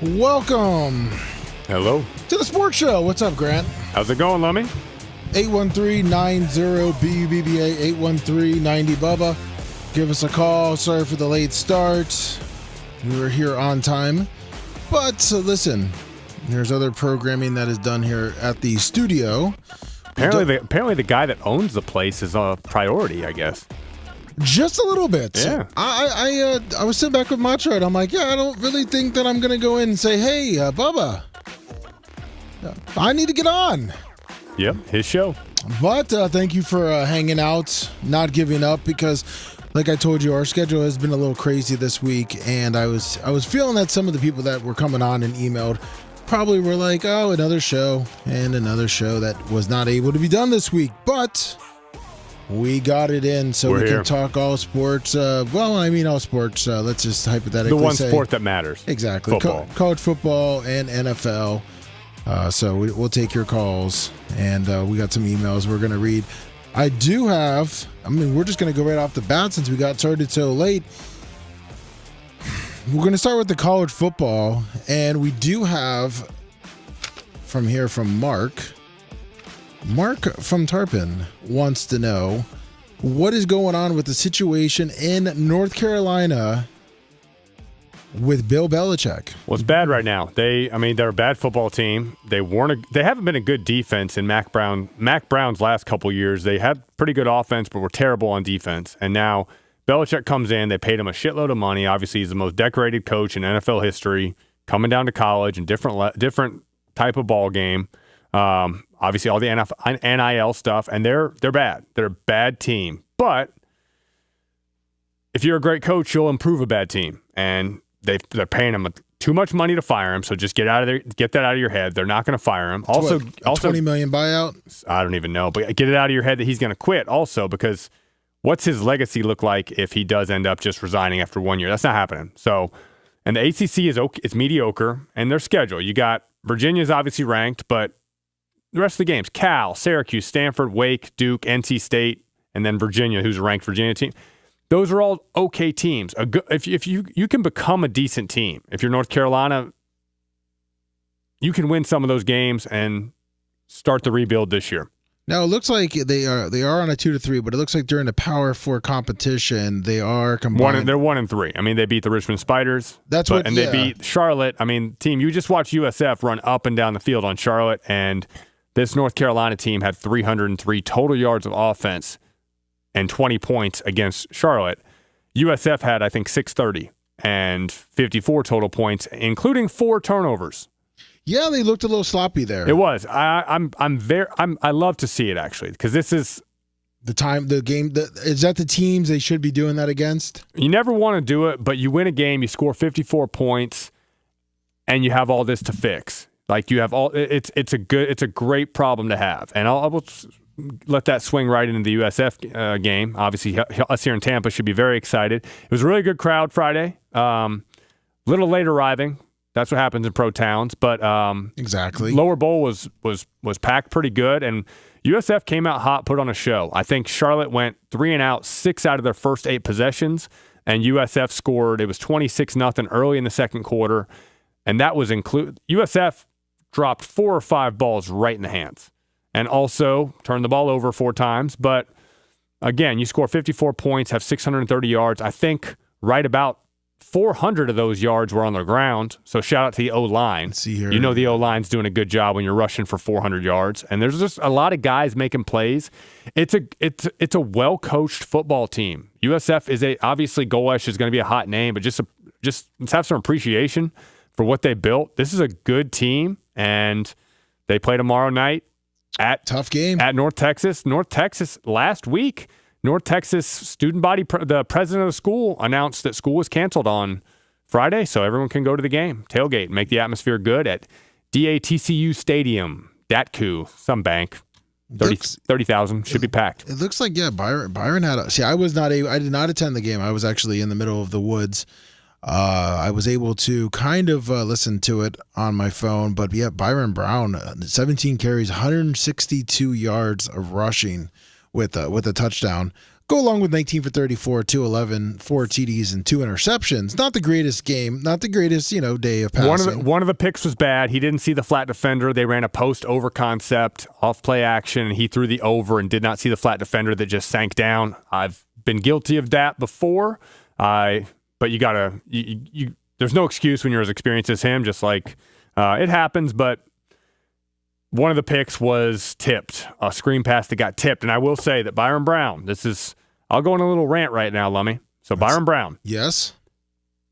Welcome. Hello. To the sports show. What's up, Grant? How's it going, Lummy? 813-90-BUBBA, 813-90-BUBBA. Give us a call. Sorry for the late start. We were here on time. But listen, there's other programming that is done here at the studio. Apparently the guy that owns the place is a priority, I guess. Just a little bit. Yeah. I was sitting back with Macho, and I'm like, I don't really think that I'm going to go in and say, hey, Bubba, I need to get on. Yep, his show. But thank you for hanging out, not giving up, because like I told you, our schedule has been a little crazy this week, and I was feeling that some of the people that were coming on and emailed probably were like, oh, another show and another show that was not able to be done this week. But we got it in, so we can talk all sports. All sports. Let's just hypothetically the one say sport that matters. Exactly. Football. College football and NFL. So we'll take your calls, and we got some emails we're going to read. We're just going to go right off the bat since we got started so late. We're going to start with the college football, and we do have from Mark. Mark from Tarpon wants to know what is going on with the situation in North Carolina with Bill Belichick. Well, it's bad right now. They're a bad football team. They haven't been a good defense in Mac Brown's last couple years. They had pretty good offense, but were terrible on defense. And now Belichick comes in. They paid him a shitload of money. Obviously, he's the most decorated coach in NFL history, coming down to college and different type of ball game. Obviously, all the NIL stuff, and they're bad. They're a bad team. But if you're a great coach, you'll improve a bad team. And they're paying him too much money to fire him. So just get that out of your head. They're not going to fire him. Also, $20 million buyout. I don't even know, but get it out of your head that he's going to quit. Also, because what's his legacy look like if he does end up just resigning after 1 year? That's not happening. So, and the ACC is mediocre, and their schedule. You got Virginia's obviously ranked, but the rest of the games: Cal, Syracuse, Stanford, Wake, Duke, NC State, and then Virginia, who's a ranked Virginia team. Those are all okay teams. If you can become a decent team, if you're North Carolina, you can win some of those games and start the rebuild this year. Now it looks like they are on a 2-3, but it looks like during the Power 4 competition they are combined. They're 1-3. They beat the Richmond Spiders. They beat Charlotte. Team, you just watch USF run up and down the field on Charlotte, and this North Carolina team had 303 total yards of offense and 20 points against Charlotte. USF had, I think, 630 and 54 total points, including 4 turnovers. Yeah, they looked a little sloppy there. It was. I love to see it, actually, because this is the game. Is that the teams they should be doing that against? You never want to do it, but you win a game, you score 54 points, and you have all this to fix. Like you have all. It's a great problem to have, and I will let that swing right into the USF game. Obviously, us here in Tampa should be very excited. It was a really good crowd Friday. Little late arriving. That's what happens in pro towns, but exactly. Lower Bowl was packed pretty good, and USF came out hot, put on a show. I think Charlotte went 3 and out 6 out of their first 8 possessions, and USF scored. It was 26-0 early in the second quarter, and that was USF dropped 4 or 5 balls right in the hands, and also turned the ball over 4 times. But again, you score 54 points, have 630 yards. I think right about 400 of those yards were on the ground. So shout out to the O-line. See here. You know the O-line's doing a good job when you're rushing for 400 yards. And there's just a lot of guys making plays. It's a well-coached football team. USF is obviously Golesh is going to be a hot name, but just let's have some appreciation for what they built. This is a good team, and they play tomorrow night at tough game at North Texas. North Texas last week. North Texas student body, the president of the school announced that school was canceled on Friday, so everyone can go to the game, tailgate, and make the atmosphere good at DATCU Stadium, DATCU, some bank. 30,000 should be packed. It looks like, yeah, Byron had I did not attend the game. I was actually in the middle of the woods. I was able to kind of listen to it on my phone, but yeah, Byron Brown, 17 carries, 162 yards of rushing with a touchdown. go along with 19 for 34, 211, 4 TDs, and 2 interceptions. Not the greatest game, not the greatest, day of passing. One of the picks was bad. He didn't see the flat defender. They ran a post over concept, off play action, and he threw the over and did not see the flat defender that just sank down. I've been guilty of that before. But you gotta, there's no excuse when you're as experienced as him. Just like it happens, but. One of the picks was tipped, a screen pass that got tipped. And I will say that Byron Brown, I'll go on a little rant right now, Lummy. So Byron Brown. Yes.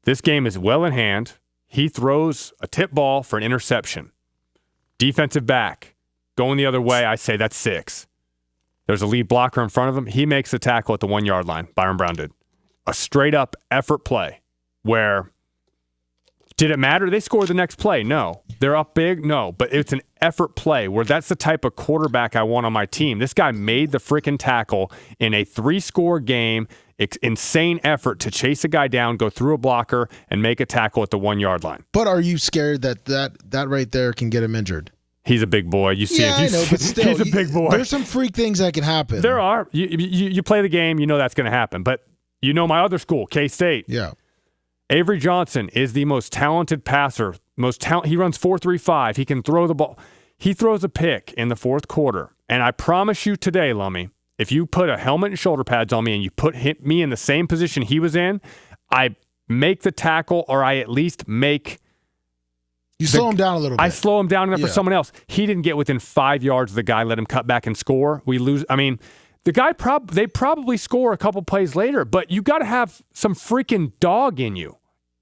This game is well in hand. He throws a tip ball for an interception. Defensive back, going the other way, I say that's 6. There's a lead blocker in front of him. He makes the tackle at the 1-yard line. Byron Brown did. A straight-up effort play where, did it matter? They scored the next play. No. They're up big? No. But it's an effort play where that's the type of quarterback I want on my team. This guy made the freaking tackle in a 3-score game, insane effort to chase a guy down, go through a blocker, and make a tackle at the 1-yard line. But are you scared that right there can get him injured? He's a big boy. You see him. I know, but still, he's a big boy. There's some freak things that can happen. There are. You play the game, you know that's going to happen. But you know my other school, K-State. Yeah. Avery Johnson is the most talented passer. He runs 4.35. He can throw the ball. He throws a pick in the 4th quarter. And I promise you today, Lummy, if you put a helmet and shoulder pads on me and you put me in the same position he was in, I make the tackle, or I at least make... You slow him down a little bit. I slow him down enough for someone else. He didn't get within 5 yards of the guy, let him cut back and score. We lose. I mean... The guy they probably score a couple plays later, but you got to have some freaking dog in you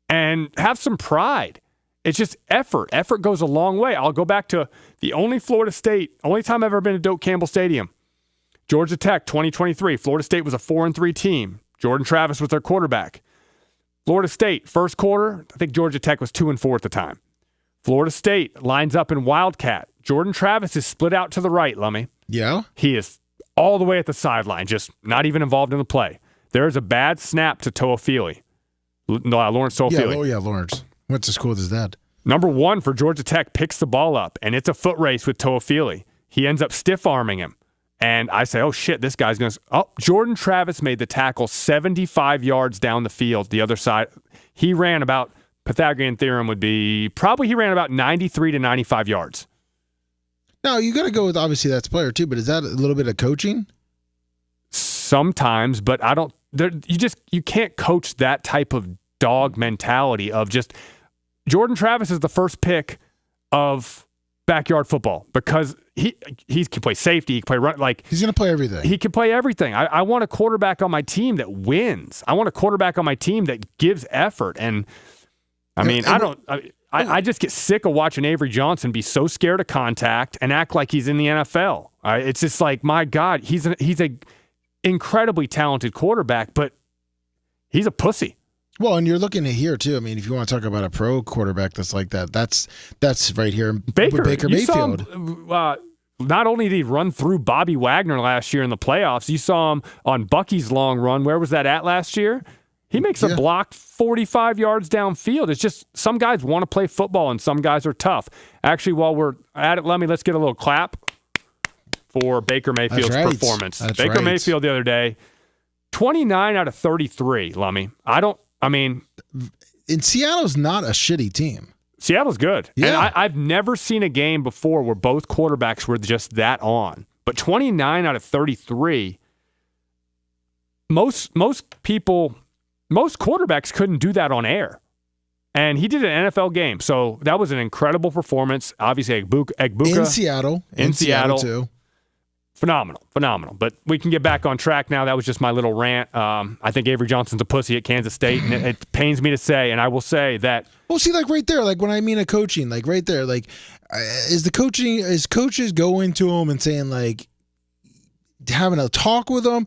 and have some pride. It's just effort. Effort goes a long way. I'll go back to the only time I've ever been to Doak Campbell Stadium. Georgia Tech 2023. Florida State was a 4-3 team. Jordan Travis was their quarterback. Florida State, first quarter, I think Georgia Tech was 2-4 at the time. Florida State lines up in Wildcat. Jordan Travis is split out to the right, Lummy. Yeah. He is all the way at the sideline, just not even involved in the play. There's a bad snap to Toafili. Lawrence Toafili. Yeah, Lawrence. Went to school with his dad. Number 1 for Georgia Tech picks the ball up, and it's a foot race with Toafili. He ends up stiff-arming him. And I say, oh, shit, this guy's going to... Oh, Jordan Travis made the tackle 75 yards down the field, the other side. He ran about, Pythagorean theorem would be, probably he ran about 93 to 95 yards. No, you got to go with, obviously, that's player too, but is that a little bit of coaching? Sometimes, but I don't... You can't coach that type of dog mentality of just... Jordan Travis is the first pick of backyard football because he can play safety, he can play run, he's going to play everything. He can play everything. I want a quarterback on my team that wins. I want a quarterback on my team that gives effort. And I just get sick of watching Avery Johnson be so scared of contact and act like he's in the NFL. It's just like, my God, he's a incredibly talented quarterback, but he's a pussy. Well, and you're looking at here too. I mean, if you want to talk about a pro quarterback that's like that, that's right here. Baker Mayfield. Not only did he run through Bobby Wagner last year in the playoffs, you saw him on Bucky's long run. Where was that at last year? He makes a block 45 yards downfield. It's just some guys want to play football and some guys are tough. Actually, while we're at it, Lummy, let's get a little clap for Baker Mayfield's performance. Baker Mayfield the other day, 29 out of 33, Lummy. And Seattle's not a shitty team. Seattle's good. Yeah. And I've never seen a game before where both quarterbacks were just that on. But 29 out of 33, most quarterbacks couldn't do that on air. And he did an NFL game. So that was an incredible performance. Obviously, Egbuka. In Seattle, too. Phenomenal. But we can get back on track now. That was just my little rant. I think Avery Johnson's a pussy at Kansas State, and it pains me to say, and I will say that. Well, see, right there, when I mean a coaching, right there, is coaches going to him and saying, having a talk with him?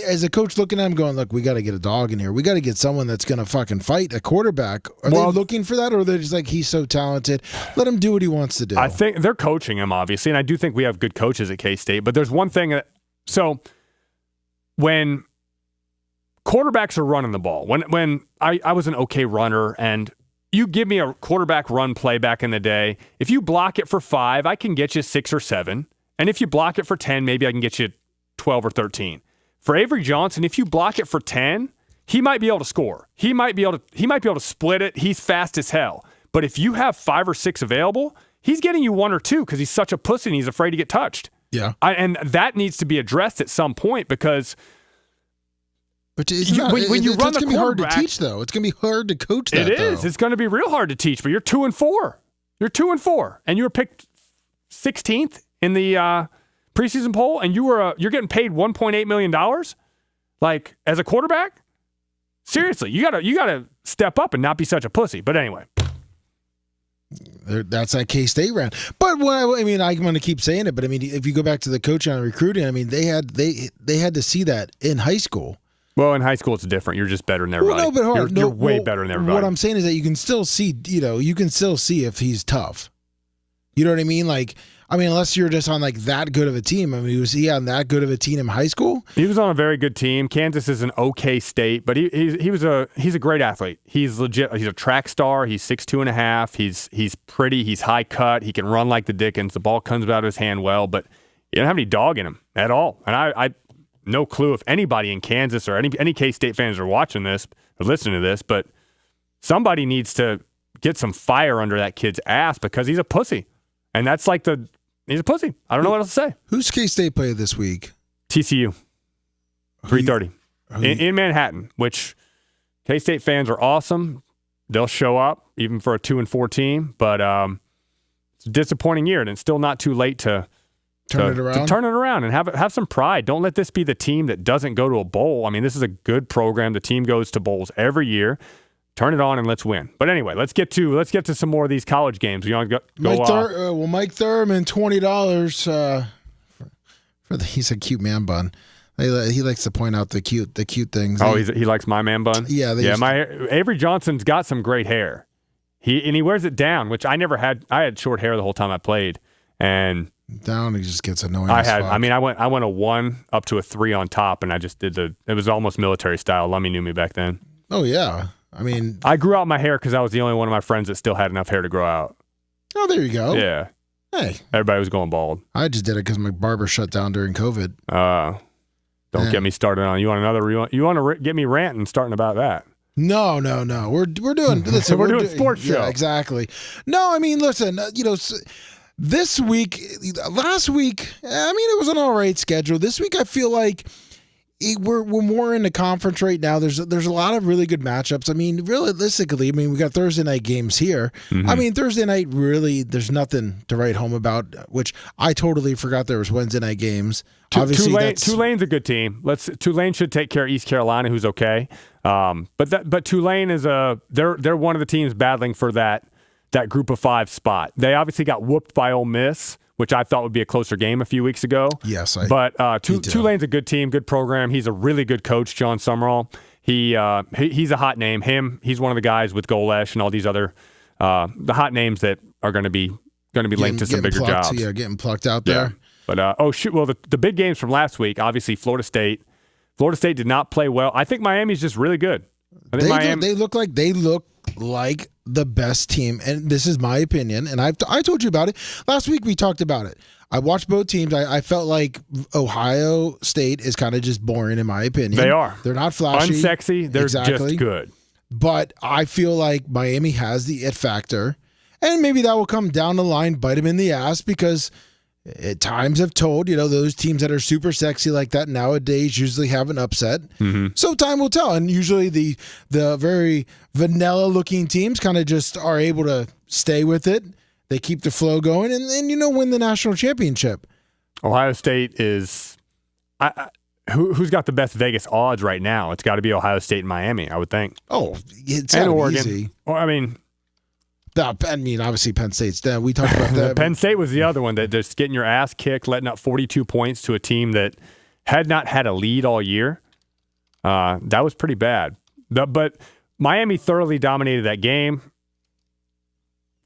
As a coach looking at him going, look, we got to get a dog in here. We got to get someone that's going to fucking fight a quarterback. Are they looking for that, or are they just he's so talented, let him do what he wants to do? I think they're coaching him, obviously, and I do think we have good coaches at K-State, but there's one thing so when quarterbacks are running the ball, when I was an okay runner, and you give me a quarterback run play back in the day, if you block it for 5, I can get you 6 or 7, and if you block it for 10, maybe I can get you 12 or 13. For Avery Johnson, if you block it for 10, he might be able to score. He might be able to split it. He's fast as hell. But if you have 5 or 6 available, he's getting you 1 or 2 because he's such a pussy and he's afraid to get touched. Yeah. And that needs to be addressed at some point because when you run the quarterback, it's going to be hard to teach, though. It's going to be hard to coach that, It is. Though. It's going to be real hard to teach, but you're 2-4. You're 2-4. And you were picked 16th in the preseason poll, and you're getting paid $1.8 million? Like, as a quarterback? Seriously, you gotta step up and not be such a pussy. But anyway. That's that K-State round. But I'm going to keep saying it, but I mean, if you go back to the coaching and recruiting, I mean, they had to see that in high school. Well, in high school, it's different. You're just better than everybody. Well, no, but you're way better than everybody. What I'm saying is that you can still see if he's tough. You know what I mean? Like, I mean, unless you're just on like that good of a team. I mean, was he on that good of a team in high school? He was on a very good team. Kansas is an okay state, but he's a great athlete. He's legit. He's a track star. He's 6'2.5". He's pretty. He's high cut. He can run like the Dickens. The ball comes out of his hand well, but he doesn't have any dog in him at all. And I no clue if anybody in Kansas or any K-State fans are watching this or listening to this, but somebody needs to get some fire under that kid's ass because he's a pussy. And that's like he's a pussy. I don't know what else to say. Who's K-State play this week? TCU. 3:30 in Manhattan, which K-State fans are awesome. They'll show up even for a 2-4 team, but it's a disappointing year, and it's still not too late to turn it around and have some pride. Don't let this be the team that doesn't go to a bowl. I mean, this is a good program. The team goes to bowls every year. Turn it on and let's win. But anyway, let's get to some more of these college games. You want to go? Mike Thurman, $20 he's a cute man bun. He likes to point out the cute things. Oh, he likes my man bun. Yeah, Avery Johnson's got some great hair. He wears it down, which I never had. I had short hair the whole time I played, and down he just gets annoying. I went a 1 up to a 3 on top, and I just did it was almost military style. Lummy knew me back then. Oh yeah. I mean, I grew out my hair because I was the only one of my friends that still had enough hair to grow out. Oh, there you go. Yeah. Hey. Everybody was going bald. I just did it because my barber shut down during COVID. Don't get me started on. You want to get me ranting starting about that? No. We're doing. Listen, we're doing sports show. Yeah, exactly. No, I mean, listen. This week, last week, I mean, it was an all right schedule. This week, I feel like we're more in the conference right now. There's a lot of really good matchups. I mean, realistically, we got Thursday night games here. Mm-hmm. I mean, Thursday night, really, there's nothing to write home about, which I totally forgot there was Wednesday night games. Obviously, Tulane's a good team. Tulane should take care of East Carolina, who's okay. But Tulane is they're one of the teams battling for that group of 5 spot. They obviously got whooped by Ole Miss, which I thought would be a closer game a few weeks ago. Yes, but Tulane's a good team, good program. He's a really good coach, John Summerall. He's a hot name. He's one of the guys with Golesh and all these other the hot names that are going to be linked to some bigger jobs. Yeah, getting plucked out there. Yeah. But well, the big games from last week, obviously Florida State. Florida State did not play well. I think Miami's just really good. They look like the best team, and this is my opinion, and I told you about it. Last week we talked about it. I watched both teams. I felt like Ohio State is kind of just boring in my opinion. They are. They're not flashy. Unsexy. They're just good. But I feel like Miami has the it factor, and maybe that will come down the line, bite them in the ass, because times have told, those teams that are super sexy like that nowadays usually have an upset. Mm-hmm. So time will tell. And usually the very vanilla looking teams kind of just are able to stay with it. They keep the flow going and win the national championship. Ohio State is who's got the best Vegas odds right now? It's got to be Ohio State and Miami, I would think. Oh, it's and Oregon. Easy. Well, obviously Penn State's down. We talked about that. Penn State was the other one that just getting your ass kicked, letting up 42 points to a team that had not had a lead all year. That was pretty bad. But Miami thoroughly dominated that game.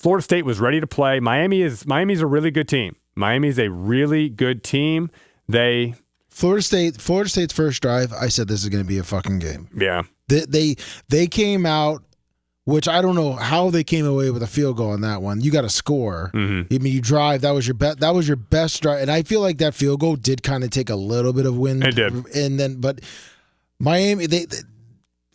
Florida State was ready to play. Miami's a really good team. Miami's a really good team. Florida State's first drive, I said this is going to be a fucking game. Yeah. They came out which I don't know how they came away with a field goal on that one. You got to score. Mm-hmm. I mean, you drive. That was your best drive, and I feel like that field goal did kind of take a little bit of wind. It did, but Miami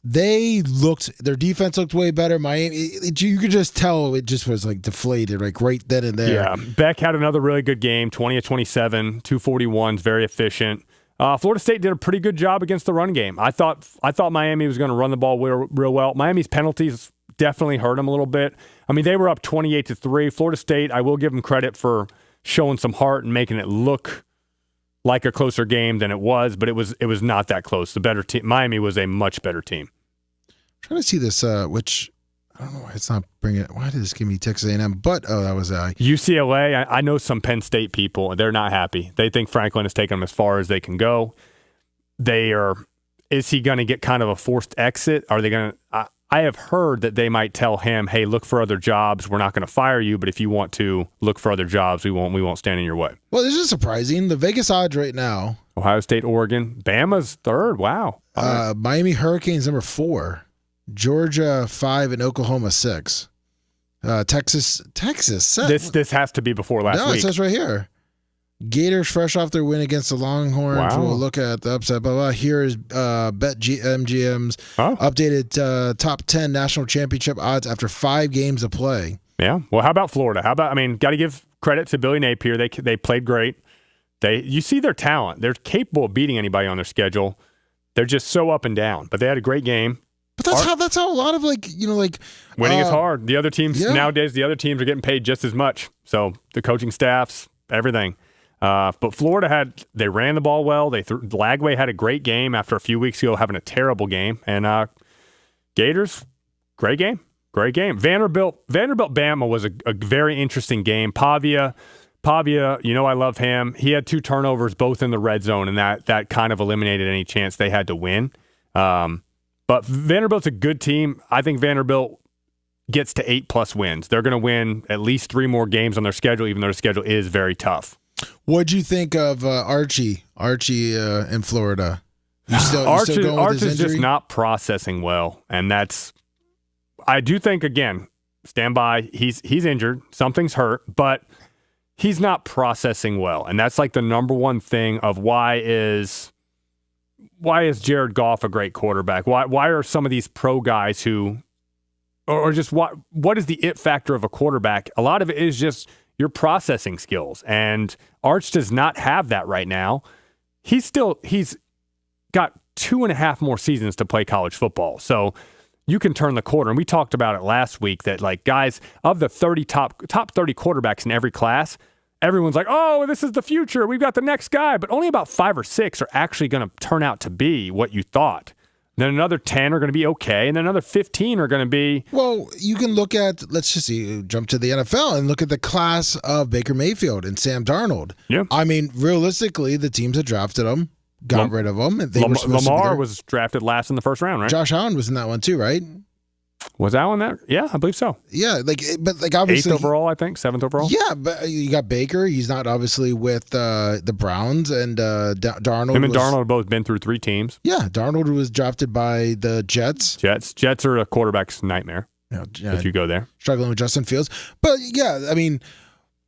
they looked. Their defense looked way better. Miami, you could just tell it just was like deflated, like right then and there. Yeah, Beck had another really good game, 20 of 27, 241s, very efficient. Florida State did a pretty good job against the run game. I thought Miami was going to run the ball real well. Miami's penalties definitely hurt them a little bit. I mean, they were up 28-3. Florida State, I will give them credit for showing some heart and making it look like a closer game than it was, but it was not that close. The better team, Miami was a much better team. I'm trying to see this, which I don't know why it's not bringing it. Why did this give me Texas A&M? But that was UCLA. I know some Penn State people. They're not happy. They think Franklin has taken them as far as they can go. Is he going to get kind of a forced exit? Are they going to? I have heard that they might tell him, "Hey, look for other jobs. We're not going to fire you, but if you want to look for other jobs, we won't stand in your way." Well, this is surprising. The Vegas odds right now: Ohio State, Oregon, Bama's third. Wow. Miami Hurricanes number 4, Georgia 5, and Oklahoma 6. Texas 7. This has to be before last week. No, it says right here. Gators fresh off their win against the Longhorns. Wow. We'll look at the upset. Blah, blah. Here is BetMGM's updated top 10 national championship odds after 5 games of play. Yeah. Well, how about Florida? Got to give credit to Billy Napier. They played great. You see their talent. They're capable of beating anybody on their schedule. They're just so up and down. But they had a great game. But that's how a lot of winning is hard. The other teams nowadays, the other teams are getting paid just as much. So the coaching staffs, everything. But Florida they ran the ball well. Lagway had a great game after a few weeks ago having a terrible game. And Gators, great game. Vanderbilt Bama was a very interesting game. Pavia, I love him. He had 2 turnovers both in the red zone, and that kind of eliminated any chance they had to win. But Vanderbilt's a good team. I think Vanderbilt gets to 8+ wins. They're going to win at least 3 more games on their schedule, even though their schedule is very tough. What'd you think of Archie in Florida? Arch is just not processing well, and I do think, again, stand by. He's injured. Something's hurt, but he's not processing well, and that's like the number one thing of why is Jared Goff a great quarterback? Why are some of these pro guys who, or just what is the it factor of a quarterback? A lot of it is just your processing skills, and Arch does not have that right now. He's got 2.5 more seasons to play college football, so you can turn the corner. And we talked about it last week that, like, guys, of the top 30 quarterbacks in every class, everyone's like, oh, this is the future. We've got the next guy. But only about 5 or 6 are actually going to turn out to be what you thought. Then another 10 are going to be okay. And then another 15 are going to be. Well, you can look at, let's just jump to the NFL and look at the class of Baker Mayfield and Sam Darnold. Yeah. I mean, realistically, the teams that drafted them got rid of them. Lamar was drafted last in the first round, right? Josh Allen was in that one too, right? Was Allen there? Yeah, I believe so. Yeah, but obviously 8th overall, I think, 7th overall. Yeah, but you got Baker. He's not obviously with the Browns, and Darnold. Him and Darnold have both been through 3 teams. Yeah, Darnold was drafted by the Jets. Jets are a quarterback's nightmare. If you go there, struggling with Justin Fields, but yeah, I mean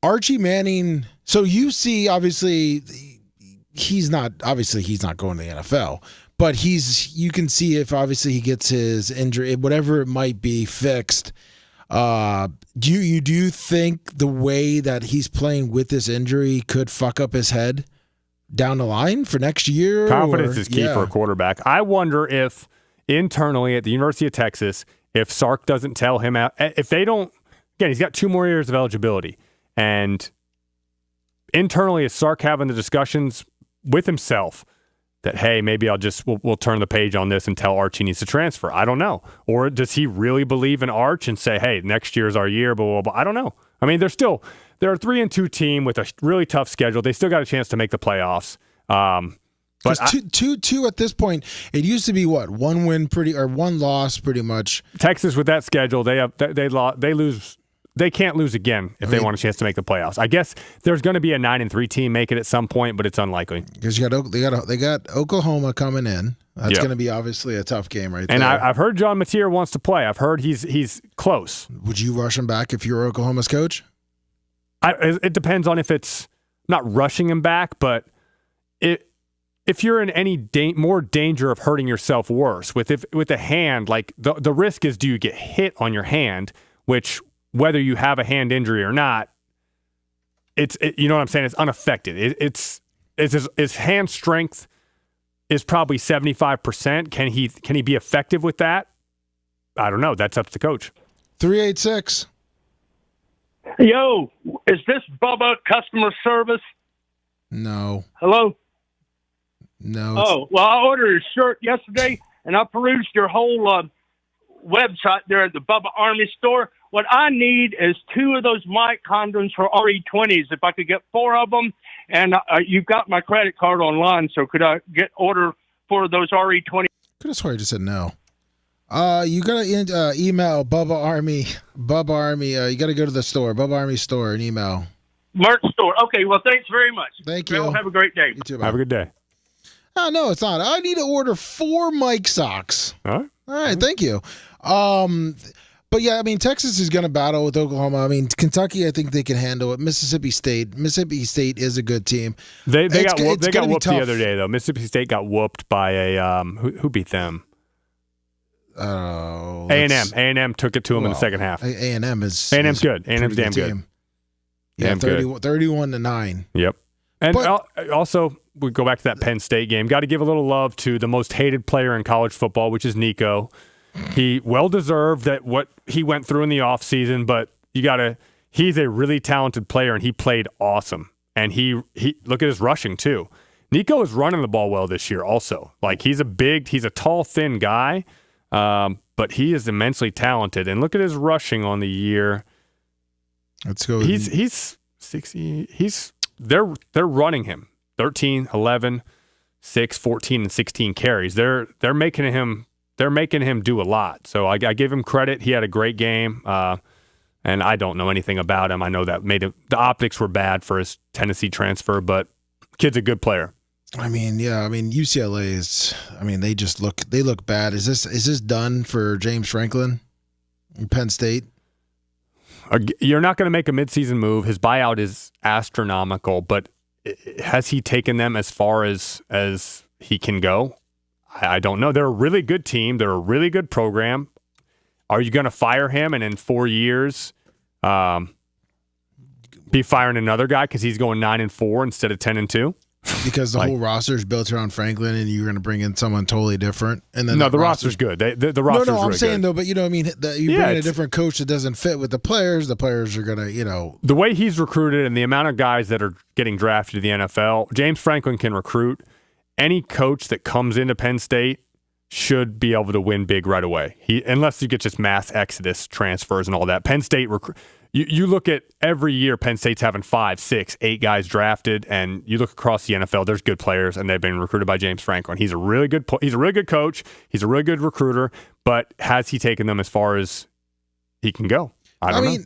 Archie Manning. So you see, obviously, he's not going to the NFL. But you can see if obviously he gets his injury, whatever it might be, fixed. Do you think the way that he's playing with this injury could fuck up his head down the line for next year? Confidence is key for a quarterback. I wonder if internally at the University of Texas, if Sark doesn't tell him out, if they don't, again, he's got 2 more years of eligibility, and internally is Sark having the discussions with himself that, hey, maybe we'll turn the page on this and tell Arch he needs to transfer. I don't know. Or does he really believe in Arch and say, hey, next year's our year, blah, blah, blah. I don't know. I mean, they're a 3-2 team with a really tough schedule. They still got a chance to make the playoffs. But two at this point, it used to be what? 1 win 1 loss pretty much. Texas with that schedule, they lose they can't lose again if they want a chance to make the playoffs. I guess there's going to be a 9-3 team make it at some point, but it's unlikely. Because they got Oklahoma coming in. That's going to be obviously a tough game right there. And I've heard John Mateer wants to play. I've heard he's close. Would you rush him back if you were Oklahoma's coach? It depends on if it's not rushing him back, but if you're in any more danger of hurting yourself worse with a hand, like the risk is, do you get hit on your hand, which whether you have a hand injury or not, you know what I'm saying? It's unaffected. His hand strength is probably 75%. Can he be effective with that? I don't know. That's up to the coach. 386. Yo, is this Bubba customer service? No. Hello? No. Oh, well, I ordered a shirt yesterday, and I perused your whole website there at the Bubba Army store. What I need is 2 of those mic condoms for RE20s. If I could get 4 of them, and you've got my credit card online, so could I order for those RE20? Could have sworn I just said no. You gotta email Bubba Army. Bubba Army. You gotta go to the store, Bubba Army store, and email. Merch store. Okay. Well, thanks very much. Thank you. Well, have a great day. You too. Have a good day. Oh no, it's not. I need to order 4 mic socks. All right. Thank you. But yeah, I mean, Texas is going to battle with Oklahoma. I mean, Kentucky, I think they can handle it. Mississippi State is a good team. They got whooped the other day though. Mississippi State got whooped by a who beat them? A&M took it to them in the second half. A&M's good. A&M's damn good. Yeah, 31-9. Yep. And also, we go back to that Penn State game. Got to give a little love to the most hated player in college football, which is Nico. He well-deserved that what he went through in the offseason, but he's a really talented player, and he played awesome. And he look at his rushing, too. Nico is running the ball well this year also. Like, he's a tall, thin guy, but he is immensely talented. And look at his rushing on the year. Let's go. He's 60. They're running him 13, 11, 6, 14, and 16 carries. They're making him do a lot. So I give him credit. He had a great game, and I don't know anything about him. I know that the optics were bad for his Tennessee transfer, but kid's a good player. I mean, yeah. I mean, UCLA is. I mean, they look bad. Is this done for James Franklin in Penn State? You're not going to make a midseason move. His buyout is astronomical, but has he taken them as far as he can go? I don't know. They're a really good team. They're a really good program. Are you going to fire him and in 4 years be firing another guy because he's going 9-4 instead of 10-2? Because the whole roster is built around Franklin, and you're going to bring in someone totally different. And then the roster's good. The roster's I'm really saying good. Though, but you know, what I mean, you bring in a different coach that doesn't fit with the players. The players are going to, the way he's recruited and the amount of guys that are getting drafted to the NFL. James Franklin can recruit. Any coach that comes into Penn State should be able to win big right away. Unless you get just mass exodus transfers and all that. Penn State you look at every year Penn State's having 5, 6, 8 guys drafted, and you look across the NFL, there's good players, and they've been recruited by James Franklin. He's a really good coach. He's a really good recruiter, but has he taken them as far as he can go? I mean,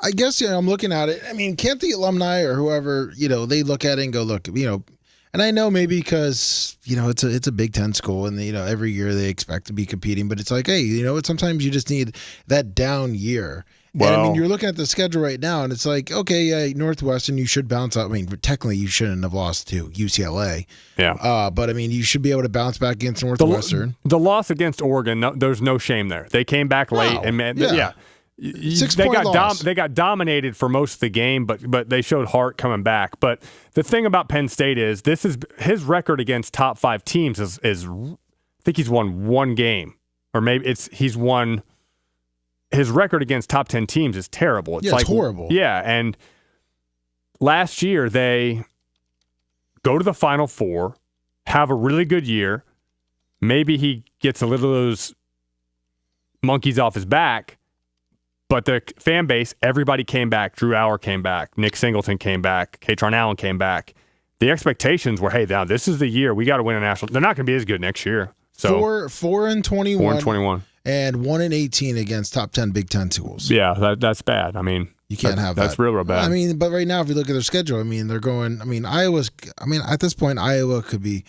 I guess I'm looking at it. I mean, can't the alumni or whoever they look at it and go, look, and I know maybe because it's a Big Ten school, and every year they expect to be competing, but it's like, hey, sometimes you just need that down year. Well, and I mean, you're looking at the schedule right now, and it's like, okay, yeah, Northwestern, you should bounce out. I mean, technically, you shouldn't have lost to UCLA. Yeah. But I mean, you should be able to bounce back against Northwestern. The loss against Oregon, there's no shame there. They came back late, and they got dominated for most of the game, but they showed heart coming back. But the thing about Penn State is his record against top 5 teams is I think he's won 1 game, or maybe he's won. His record against top 10 teams is terrible. It's horrible. Yeah, and last year they go to the Final Four, have a really good year. Maybe he gets a little of those monkeys off his back, but the fan base, everybody came back. Drew Auer came back. Nick Singleton came back. Katron Allen came back. The expectations were, hey, now this is the year we got to win a national. They're not going to be as good next year. So 4-21. 4-21. and 1-18 against top 10 Big Ten schools. Yeah, that's bad. I mean, you can't have that. That's real bad. I mean, but right now, if you look at their schedule, I mean, they're going. I mean, at this point, Iowa could be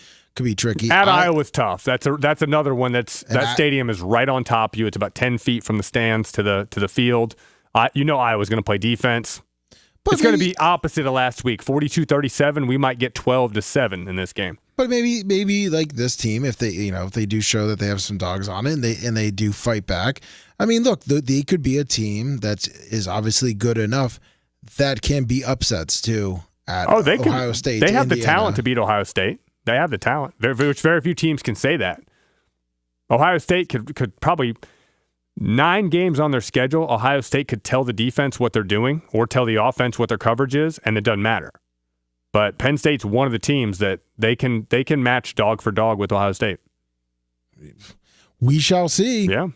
tricky. Iowa's tough. That's another one that stadium is right on top of you. It's about 10 feet from the stands to the field. Iowa's going to play defense. But it's going to be opposite of last week. 42-37. We might get 12-7 in this game. But maybe like this team, if they do show that they have some dogs on it and they do fight back. I mean, look, they could be a team that is obviously good enough that can be upsets too at Ohio State. They have the talent to beat Ohio State. They have the talent, which very few teams can say that. Ohio State could probably 9 games on their schedule. Ohio State could tell the defense what they're doing or tell the offense what their coverage is, and it doesn't matter. But Penn State's one of the teams that they can match dog for dog with Ohio State. We shall see. Yeah.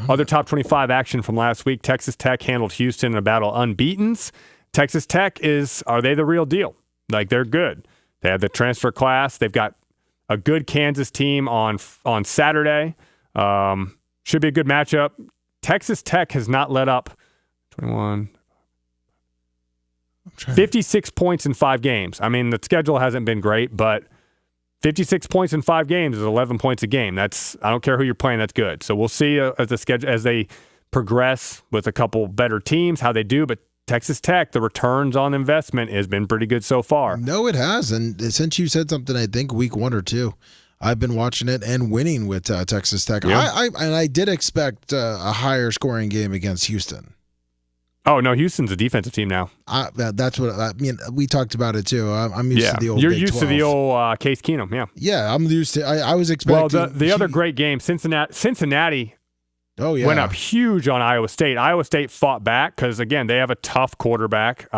Other top 25 action from last week. Texas Tech handled Houston in a battle unbeatens. Texas Tech are they the real deal? Like, they're good. They have the transfer class. They've got a good Kansas team on Saturday. Should be a good matchup. Texas Tech has not let up 56 points in 5 games. I mean, the schedule hasn't been great, but 56 points in 5 games is 11 points a game. I don't care who you're playing, that's good. So we'll see as they progress with a couple better teams, how they do. But Texas Tech, the returns on investment has been pretty good so far. No, it has. And since you said something, I think week 1 or 2, I've been watching it and winning with Texas Tech. Yeah. I did expect a higher scoring game against Houston. Oh, no, Houston's a defensive team now. That's what I mean. We talked about it, too. I'm used to the old You're Big used 12. to the old Case Keenum, yeah. Yeah, I'm used to I was expecting. Well, the other great game, Cincinnati went up huge on Iowa State. Iowa State fought back because, again, they have a tough quarterback.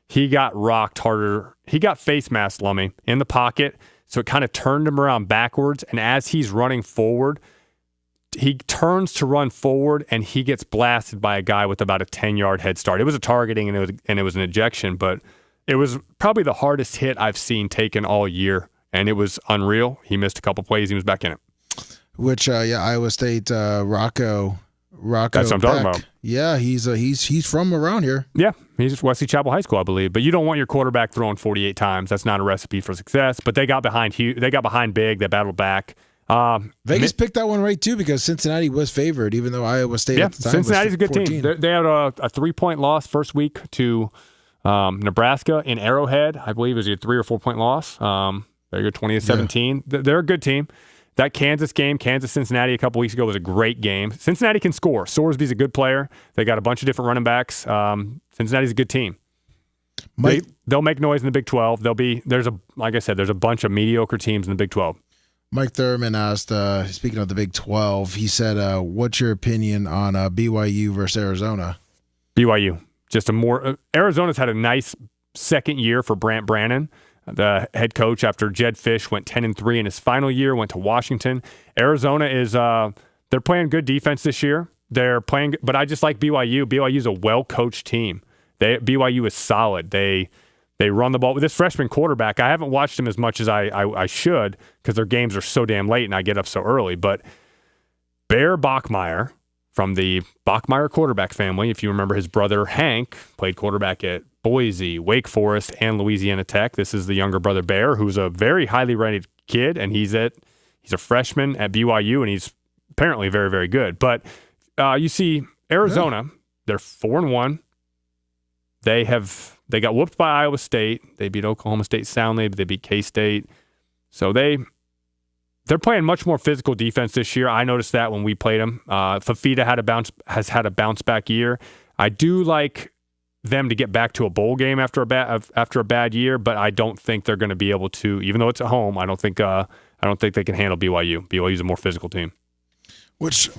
He got rocked harder. He got face masked, Lummy, in the pocket, so it kind of turned him around backwards. And as he's running forward, he turns to run forward, and he gets blasted by a guy with about a 10-yard head start. It was a targeting, and it was an ejection, but it was probably the hardest hit I've seen taken all year, and it was unreal. He missed a couple plays. He was back in it. Which, Iowa State, Rocco. That's what I'm talking about. Yeah, he's from around here. Yeah, he's Wesley Chapel High School, I believe. But you don't want your quarterback throwing 48 times. That's not a recipe for success. But they got behind big. They battled back. Vegas picked that one right too because Cincinnati was favored, even though Iowa State at the time Cincinnati's was a good 14. team. They had a 3-point loss first week to Nebraska in Arrowhead. I believe it was a 3 or 4 point loss. Very good, 20-17. Yeah. They're a good team. That Kansas game, Kansas-Cincinnati a couple weeks ago was a great game. Cincinnati can score. Sorsby's a good player. They got a bunch of different running backs. Cincinnati's a good team. They'll make noise in the Big 12. There's a bunch of mediocre teams in the Big 12. Mike Thurman asked, speaking of the Big 12, he said, what's your opinion on BYU versus Arizona? BYU. Arizona's had a nice second year for Brant Brannon, the head coach, after Jed Fish went 10-3 in his final year, went to Washington. Arizona is they're playing good defense this year. They're playing, but I just like BYU. BYU's a well-coached team. BYU is solid. They run the ball with this freshman quarterback. I haven't watched him as much as I should because their games are so damn late and I get up so early. But Bear Bachmeier from the Bachmeier quarterback family, if you remember, his brother Hank played quarterback at Boise, Wake Forest, and Louisiana Tech. This is the younger brother Bear, who's a very highly rated kid, and he's a freshman at BYU, and he's apparently very, very good. But you see Arizona, they're 4-1. They got whooped by Iowa State. They beat Oklahoma State soundly, but they beat K-State. So they're playing much more physical defense this year. I noticed that when we played them. Fafita has had a bounce back year. I do like them to get back to a bowl game after a bad year, but I don't think they're going to be able to. Even though it's at home, I don't think they can handle BYU. BYU's a more physical team. Which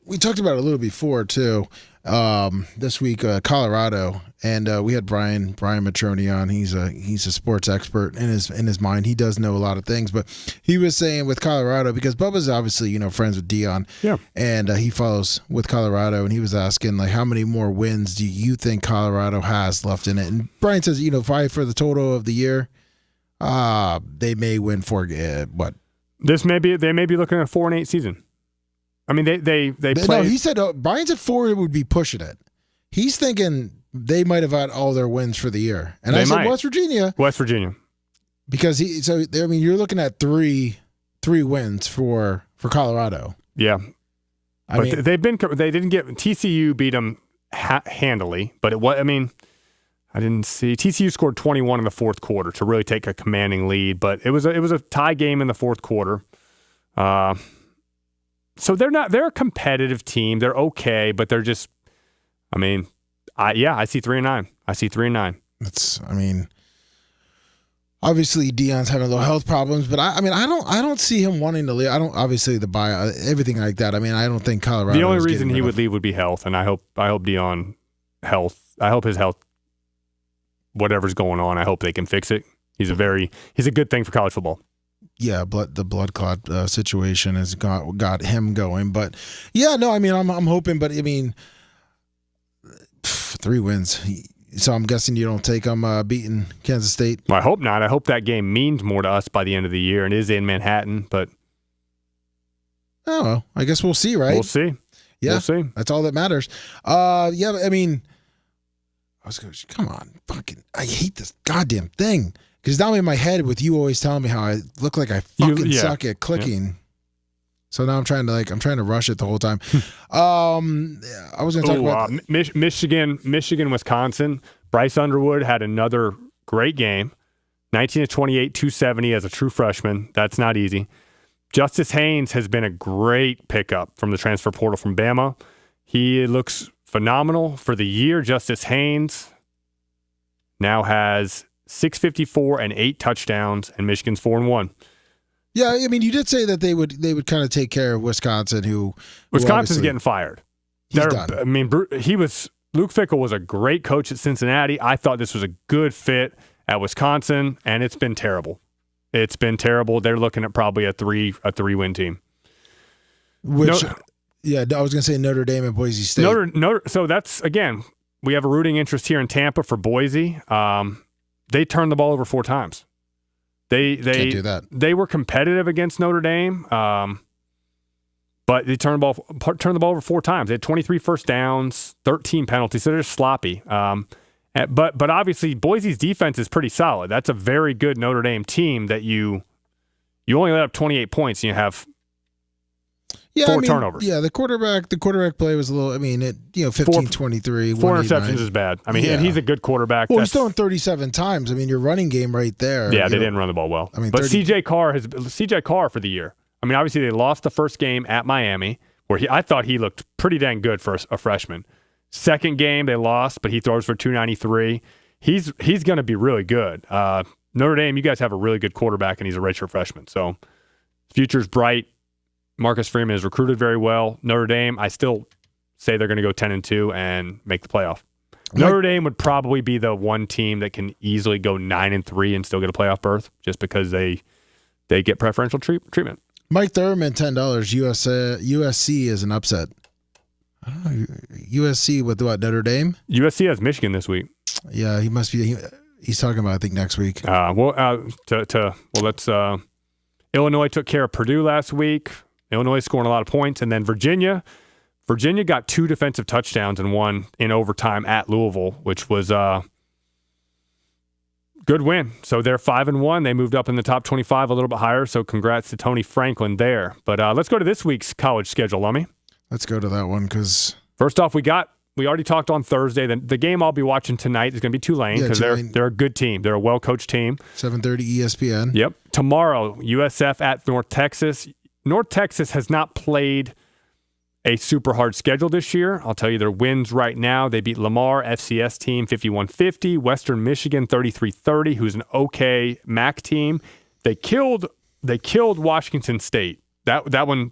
we talked about a little before too. This week, Colorado, and we had Brian Motroni on. He's a sports expert in his mind. He does know a lot of things, but he was saying with Colorado, because Bubba's obviously friends with Dion, and he follows with Colorado, and he was asking like how many more wins do you think Colorado has left in it? And Brian says 5 for the total of the year. They may win 4. What? They may be looking at a 4-8 season. I mean, they played. No, he said Brian said 4 would be pushing it. He's thinking they might have had all their wins for the year, and I said West Virginia, because you're looking at three wins for Colorado. Yeah, they didn't get TCU beat them handily, but it was. I mean, I didn't see TCU scored 21 in the fourth quarter to really take a commanding lead, but it was a tie game in the fourth quarter. So they're a competitive team. They're okay, but they're just. I mean, I see 3-9. I see 3-9. Obviously Deion's having a little health problems, but I don't see him wanting to leave. I don't, obviously the buy everything like that. I mean, I don't think Colorado. The only reason he would leave would be health, and I hope Deion health. I hope his health, whatever's going on, I hope they can fix it. He's a good thing for college football. Yeah, the blood clot situation has got him going, but yeah, no, I mean, I'm hoping, but I mean. 3 wins. So I'm guessing you don't take them beating Kansas State? Well, I hope not. I hope that game means more to us by the end of the year and is in Manhattan, but... Oh, well, I guess we'll see, right? We'll see. Yeah, we'll see. That's all that matters. Yeah, I mean... come on. Fucking... I hate this goddamn thing. Because now in my head with you always telling me how I look like I fucking suck at clicking... Yeah. So now I'm trying to rush it the whole time. I was going to talk about Michigan, Wisconsin. Bryce Underwood had another great game. 19 of 28, 270 as a true freshman. That's not easy. Justice Haynes has been a great pickup from the transfer portal from Bama. He looks phenomenal for the year. Justice Haynes now has 654 and 8 touchdowns, and Michigan's 4-1. Yeah, I mean, you did say that they would kind of take care of Wisconsin, Wisconsin's getting fired. He's done. I mean, Luke Fickell was a great coach at Cincinnati. I thought this was a good fit at Wisconsin, and it's been terrible. It's been terrible. They're looking at probably a 3-win team. I was going to say Notre Dame and Boise State. So that's, again, we have a rooting interest here in Tampa for Boise. They turned the ball over 4 times. They can't do that. They were competitive against Notre Dame, but they turned the ball over 4 times. They had 23 first downs, 13 penalties, so they're just sloppy. But obviously Boise's defense is pretty solid. That's a very good Notre Dame team that you only let up 28 points and you have 4 turnovers. Yeah, the quarterback play was a little, 15-23. 4 interceptions is bad. I mean, and he's a good quarterback. Well, he's throwing 37 times. I mean, your running game right there. Yeah, they didn't run the ball well. I mean, but CJ Carr for the year. I mean, obviously they lost the first game at Miami, where I thought he looked pretty dang good for a freshman. Second game they lost, but he throws for 293. He's going to be really good. Notre Dame, you guys have a really good quarterback, and he's a redshirt freshman. So future's bright. Marcus Freeman is recruited very well. Notre Dame, I still say they're going to go 10-2 and make the playoff. Notre Dame would probably be the one team that can easily go 9-3 and still get a playoff berth, just because they get preferential treatment. Mike Thurman, $10. USC is an upset. I don't know. USC with what, Notre Dame? USC has Michigan this week. Yeah, he must be. He's talking about, I think, next week. Illinois took care of Purdue last week. Illinois scoring a lot of points, and then Virginia got 2 defensive touchdowns and 1 in overtime at Louisville, which was a good win. So they're 5-1. They moved up in the top 25 a little bit higher. So congrats to Tony Franklin there. But let's go to this week's college schedule, Lummy. Let's go to that one because first off, we already talked on Thursday. The game I'll be watching tonight is going to be Tulane because they're a good team. They're a well-coached team. 7:30 ESPN. Yep. Tomorrow, USF at North Texas. North Texas has not played a super hard schedule this year. I'll tell you their wins right now. They beat Lamar, FCS team, 51-50. Western Michigan, 33-30, who's an okay MAC team. They killed Washington State. That one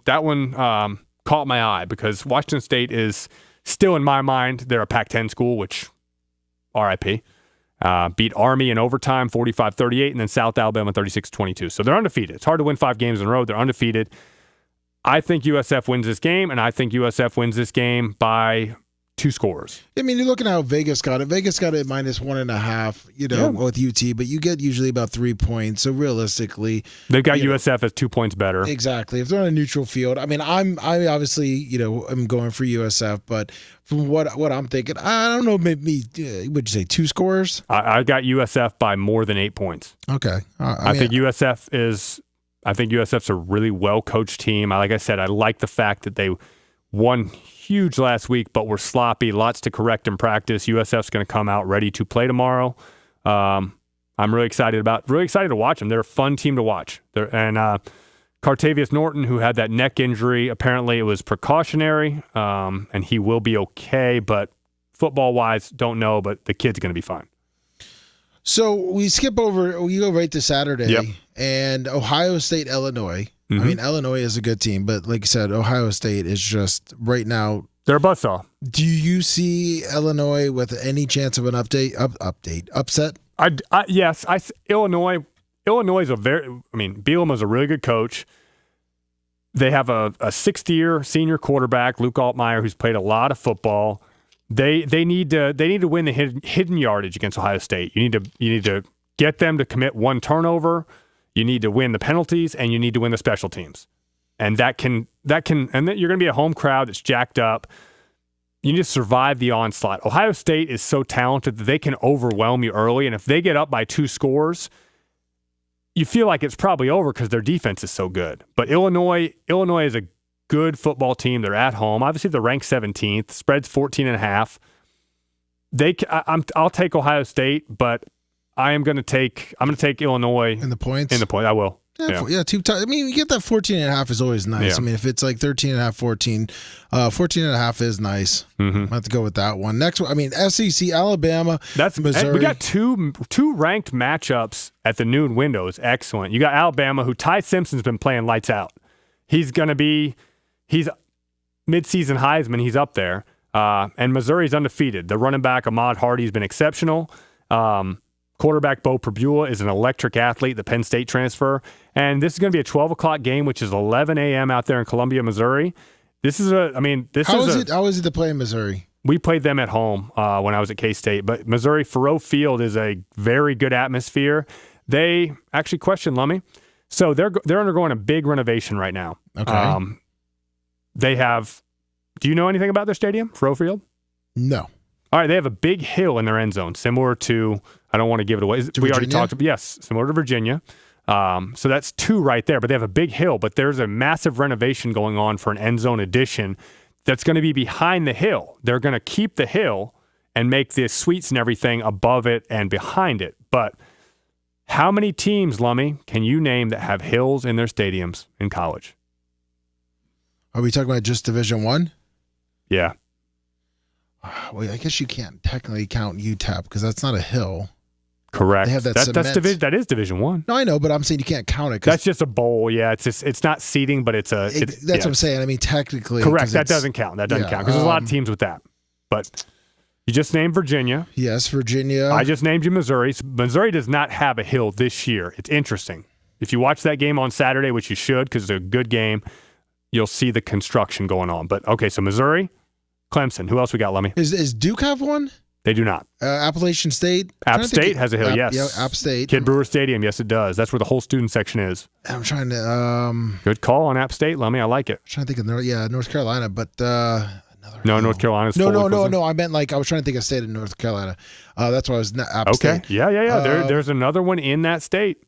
caught my eye because Washington State is still, in my mind, they're a Pac-10 school, which RIP. Beat Army in overtime, 45-38, and then South Alabama, 36-22. So they're undefeated. It's hard to win 5 games in a row. They're undefeated. I think USF wins this game, and I think USF wins this game by two scores. I mean, you're looking at how Vegas got it. Vegas got it -1.5, with UT, but you get usually about 3 points. So realistically, they've got USF as 2 points better. Exactly. If they're on a neutral field, I mean, I obviously, I'm going for USF, but from what I'm thinking, I don't know, maybe would you say 2 scores? I got USF by more than 8 points. Okay. I think USF's a really well coached team. Like I said, I like the fact that they won huge last week, but were sloppy. Lots to correct in practice. USF's going to come out ready to play tomorrow. I'm really excited to watch them. They're a fun team to watch. Cartavius Norton, who had that neck injury, apparently it was precautionary, and he will be okay. But football-wise, don't know, but the kid's going to be fine. So we go right to Saturday, Yep. and Ohio State, Illinois. Mm-hmm. I mean, Illinois is a good team, but like you said, Ohio State is just right now. They're a buzzsaw. Do you see Illinois with any chance of an upset? Yes. Illinois is Bielema is a really good coach. They have a 6th-year senior quarterback, Luke Altmaier, who's played a lot of football. They need to win the hidden yardage against Ohio State. You need to get them to commit 1 turnover. You need to win the penalties, and you need to win the special teams. And that can, and then you're going to be a home crowd that's jacked up. You need to survive the onslaught. Ohio State is so talented that they can overwhelm you early, and if they get up by 2 scores, you feel like it's probably over because their defense is so good. But Illinois is a good football team. They're at home. Obviously, they're ranked 17th. Spread's 14.5. I'll take Ohio State, but I'm going to take Illinois in the points. I will. Yeah, 2 times. I mean, you get that 14.5 is always nice. Yeah. I mean, if it's like 13.5, 14, 14.5 is nice. Mm-hmm. I have to go with that one. Next one, I mean, SEC, Alabama, Missouri. We got two ranked matchups at the noon window. Is excellent. You got Alabama, who Ty Simpson's been playing lights out. He's midseason Heisman. He's up there. And Missouri's undefeated. The running back, Ahmad Hardy's been exceptional. Quarterback Bo Prabula is an electric athlete, the Penn State transfer. And this is going to be a 12 o'clock game, which is 11 a.m. out there in Columbia, Missouri. How is it to play in Missouri? We played them at home when I was at K-State. But Missouri Faurot Field is a very good atmosphere. They actually question Lummy. So they're undergoing a big renovation right now. Okay. They have – do you know anything about their stadium, Faurot Field? No. All right, they have a big hill in their end zone, similar to – I don't want to give it away. We already talked about, yes, similar to Virginia. So that's 2 right there, but they have a big hill. But there's a massive renovation going on for an end zone addition that's going to be behind the hill. They're going to keep the hill and make the suites and everything above it and behind it. But how many teams, Lummy, can you name that have hills in their stadiums in college? Are we talking about just Division I? Yeah. Well, I guess you can't technically count UTEP because that's not a hill. Correct. They have that that is Division I. No, I know, but I'm saying you can't count it. That's just a bowl. Yeah, it's not seating, but it's that's what I'm saying. I mean, technically, correct. That doesn't count. That doesn't count because there's a lot of teams with that. But you just named Virginia. Yes, Virginia. I just named you Missouri. Missouri does not have a hill this year. It's interesting. If you watch that game on Saturday, which you should because it's a good game, you'll see the construction going on. But okay, so Missouri, Clemson. Who else we got, Lummy? Is Duke have one? They do not. Appalachian State? App State has a hill, yes. Yeah, App State. Kid Brewer Stadium, yes, it does. That's where the whole student section is. I'm trying to... Good call on App State, Lummy. I like it. I'm trying to think of North Carolina, but... North Carolina's No. I meant I was trying to think of state of North Carolina. That's why I was App State. Okay. Yeah. There's another one in that state.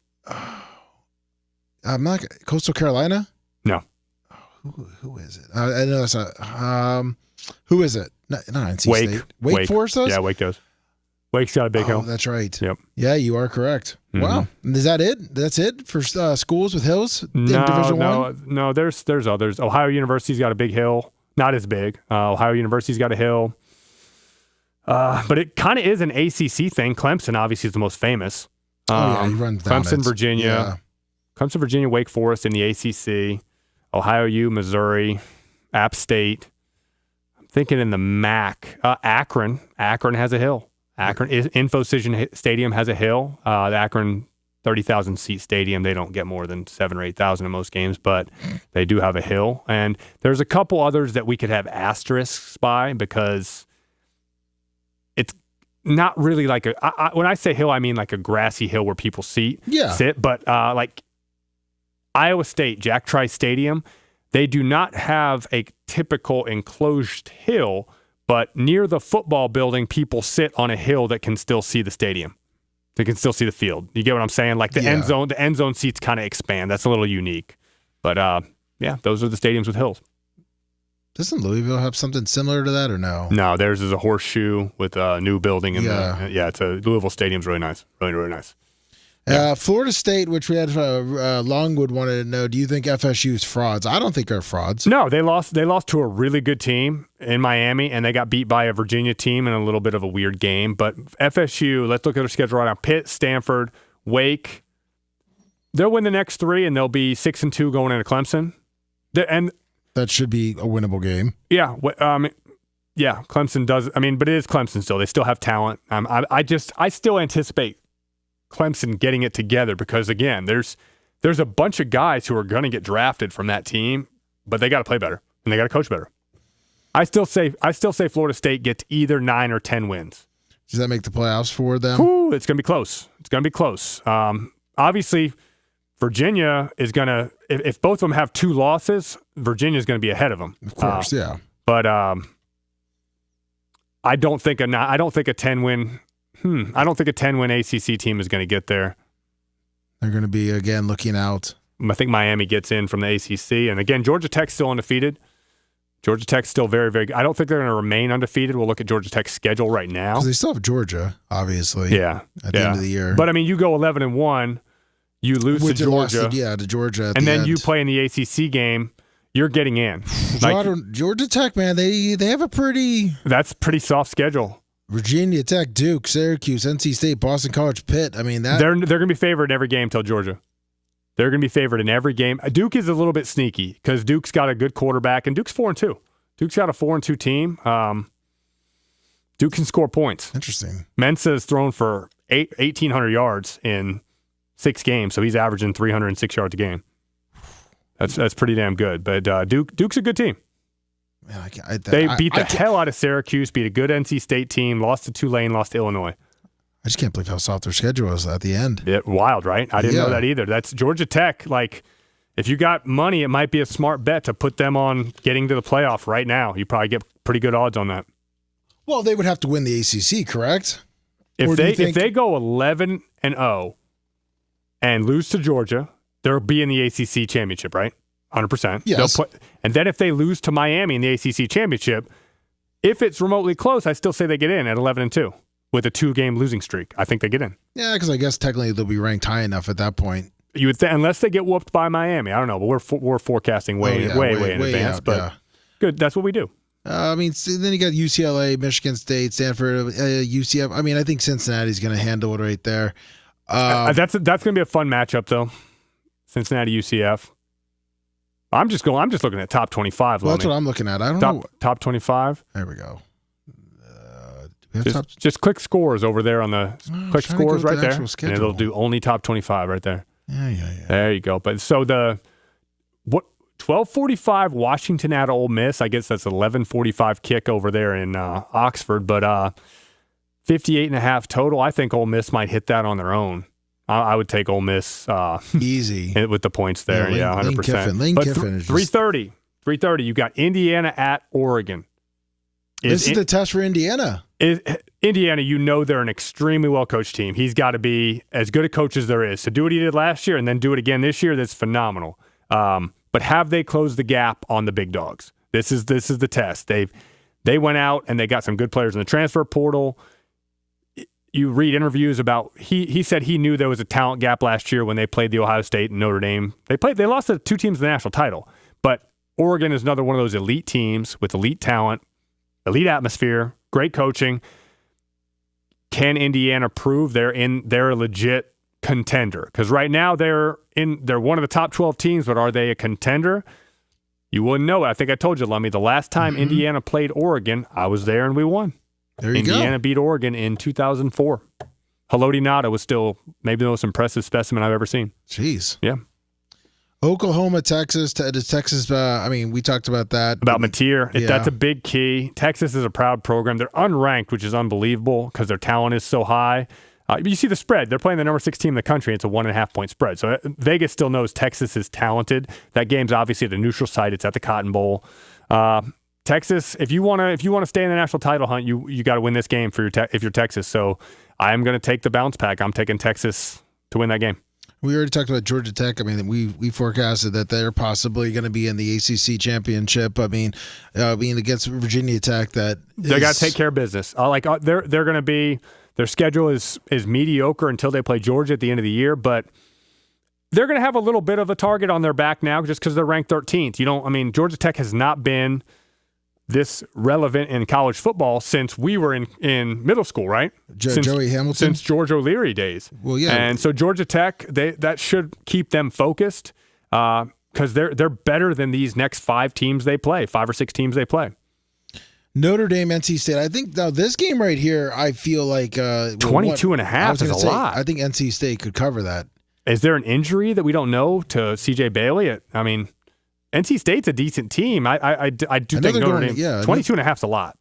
I'm not... Coastal Carolina? No. Who is it? I know it's not... who is it? Not NC Wake. State. Wake Forest does? Yeah, Wake does. Wake's got a big hill. That's right. Yep. Yeah, you are correct. Mm-hmm. Wow. Is that it? That's it for schools with hills in Division I? No. There's others. Ohio University's got a big hill. Not as big. Ohio University's got a hill. But it kind of is an ACC thing. Clemson obviously is the most famous. He runs down Clemson, it. Virginia. Yeah. Clemson, Virginia, Wake Forest in the ACC. Ohio U, Missouri, App State. Thinking in the MAC, Akron. Akron has a hill. Infocision Stadium has a hill. The Akron 30,000 seat stadium, they don't get more than 7,000 or 8,000 in most games, but they do have a hill. And there's a couple others that we could have asterisks by because not really like when I say hill, I mean like a grassy hill where people sit. But like Iowa State, Jack Trice Stadium, they do not have a typical enclosed hill, but near the football building, people sit on a hill that can still see the stadium. They can still see the field. You get what I'm saying? Like the end zone seats kind of expand. That's a little unique. But those are the stadiums with hills. Doesn't Louisville have something similar to that or no? No, theirs is a horseshoe with a new building. It's a Louisville stadium's really nice. Really, really nice. Yeah. Florida State, which we had Longwood wanted to know, do you think FSU's frauds? I don't think they're frauds. No, they lost to a really good team in Miami, and they got beat by a Virginia team in a little bit of a weird game. But FSU, let's look at their schedule right now. Pitt, Stanford, Wake. They'll win the next 3, and they'll be 6-2 going into Clemson. That should be a winnable game. Yeah. Clemson does. I mean, but it is Clemson still. They still have talent. I still anticipate Clemson getting it together because, again, there's a bunch of guys who are going to get drafted from that team, but they got to play better and they got to coach better. I still say Florida State gets either 9 or 10 wins. Does that make the playoffs for them? Ooh, it's going to be close. It's going to be close. Obviously, Virginia is going to, if both of them have 2 losses, Virginia is going to be ahead of them. Of course, yeah. But I don't think a 10-win ACC team is going to get there. They're going to be, again, looking out. I think Miami gets in from the ACC. And, again, Georgia Tech's still undefeated. Georgia Tech's still very, very good. I don't think they're going to remain undefeated. We'll look at Georgia Tech's schedule right now. Because they still have Georgia, obviously. Yeah. At the end of the year. But, I mean, you go 11-1, you lose to Georgia. To Georgia. And then you play in the ACC game. You're getting in. Georgia Tech, man, they have a pretty... That's a pretty soft schedule. Virginia Tech, Duke, Syracuse, NC State, Boston College, Pitt. I mean, they're going to be favored in every game till Georgia. They're going to be favored in every game. Duke is a little bit sneaky because Duke's got a good quarterback, and Duke's 4-2. Duke's got a 4-2 team. Duke can score points. Interesting. Mensa's thrown for 1,800 yards in 6 games, so he's averaging 306 yards a game. That's pretty damn good. But Duke's a good team. Man, they beat the hell out of Syracuse, beat a good NC State team, lost to Tulane, lost to Illinois. I just can't believe how soft their schedule was at the end. Wild, right? I didn't know that either. That's Georgia Tech. Like, if you got money, it might be a smart bet to put them on getting to the playoff right now. You probably get pretty good odds on that. Well, they would have to win the ACC, correct? If they go 11-0 and lose to Georgia, they'll be in the ACC championship, right? 100%. Yes. And then if they lose to Miami in the ACC championship, if it's remotely close, I still say they get in at 11-2 with a 2-game losing streak. I think they get in. Yeah, because I guess technically they'll be ranked high enough at that point. You would unless they get whooped by Miami. I don't know, but we're forecasting way in advance. Out, but good, that's what we do. I mean, then you got UCLA, Michigan State, Stanford, UCF. I mean, I think Cincinnati's going to handle it right there. That's going to be a fun matchup, though. Cincinnati, UCF. I'm just looking at top 25. Well, that's what I'm looking at. I don't know. Top 25. There we go. Just click scores over there on the click scores right there, and it'll do only top 25 right there. Yeah. There you go. But so 12:45 Washington at Ole Miss. I guess that's 11:45 kick over there in Oxford. But 58.5 total. I think Ole Miss might hit that on their own. I would take Ole Miss easy with the points there. 100%. Lane Kiffin is 3:30. 3:30. You got Indiana at Oregon. This is the test for Indiana. Indiana, they're an extremely well-coached team. He's got to be as good a coach as there is. So do what he did last year and then do it again this year. That's phenomenal. But have they closed the gap on the big dogs? This is the test. They went out and they got some good players in the transfer portal. You read interviews about he said he knew there was a talent gap last year when they played the Ohio State and Notre Dame. They lost to 2 teams in the national title. But Oregon is another one of those elite teams with elite talent, elite atmosphere, great coaching. Can Indiana prove they're a legit contender? Because right now they're one of the top 12 teams, but are they a contender? You wouldn't know it. I think I told you, Lummy, the last time Indiana played Oregon, I was there and we won. There you go. Indiana beat Oregon in 2004. Haloti Ngata was still maybe the most impressive specimen I've ever seen. Jeez. Yeah. Oklahoma, Texas. Does Texas, we talked about that. About Mateer. Yeah. That's a big key. Texas is a proud program. They're unranked, which is unbelievable because their talent is so high. You see the spread. They're playing the number 6 team in the country. It's a 1.5-point spread. So Vegas still knows Texas is talented. That game's obviously at a neutral site. It's at the Cotton Bowl. Texas, if you want to stay in the national title hunt, you got to win this game if you're Texas. So I'm going to take the bounce pack. I'm taking Texas to win that game. We already talked about Georgia Tech. I mean, we forecasted that they're possibly going to be in the ACC championship. I mean, being against Virginia Tech, they got to take care of business. They're going to be. Their schedule is mediocre until they play Georgia at the end of the year, but they're going to have a little bit of a target on their back now just because they're ranked 13th. Georgia Tech has not been this relevant in college football since we were in middle school, right? Joey Hamilton? Since George O'Leary days. Well, yeah. And so Georgia Tech, that should keep them focused because they're better than these next 5 or 6 teams they play. Notre Dame, NC State. I think now this game right here, I feel like 22.5 is a lot. I think NC State could cover that. Is there an injury that we don't know to CJ Bailey? NC State's a decent team. I do think Notre Dame. 22.5 is a lot.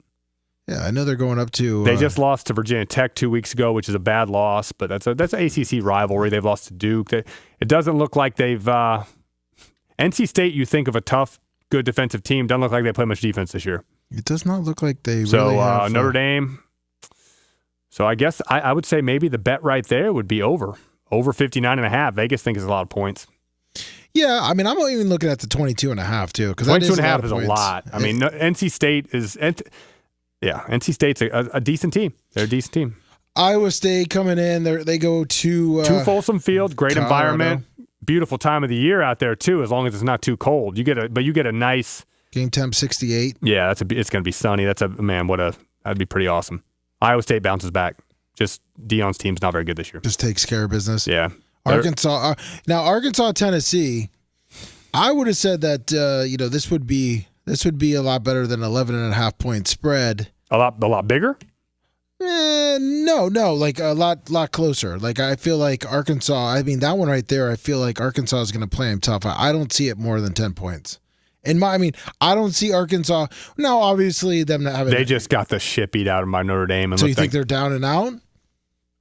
Yeah, I know they're going up to. They just lost to Virginia Tech 2 weeks ago, which is a bad loss. But that's an ACC rivalry. They've lost to Duke. It doesn't look like they've. NC State, you think of a tough, good defensive team. Doesn't look like they play much defense this year. It does not look like they really have. Notre Dame. So I guess I would say maybe the bet right there would be over 59.5. Vegas thinks is a lot of points. Yeah, I'm even looking at the 22.5 too. 22.5 is a lot. NC State is. NC State's a decent team. They're a decent team. Iowa State coming in. They go to Folsom Field. Great Colorado. Environment. Beautiful time of the year out there too. As long as it's not too cold, you get a nice. Game temp 68. Yeah, it's going to be sunny. That'd be pretty awesome. Iowa State bounces back. Just Deion's team's not very good this year. Just takes care of business. Yeah. Arkansas. Now Arkansas, Tennessee. I would have said that this would be a lot better than 11.5 point spread. A lot bigger. No, like a lot closer. Like I feel like Arkansas. That one right there. I feel like Arkansas is going to play them tough. I don't see it more than 10 points. I don't see Arkansas. Now, obviously, them not having. They just got the shit beat out of by Notre Dame. So you think they're down and out?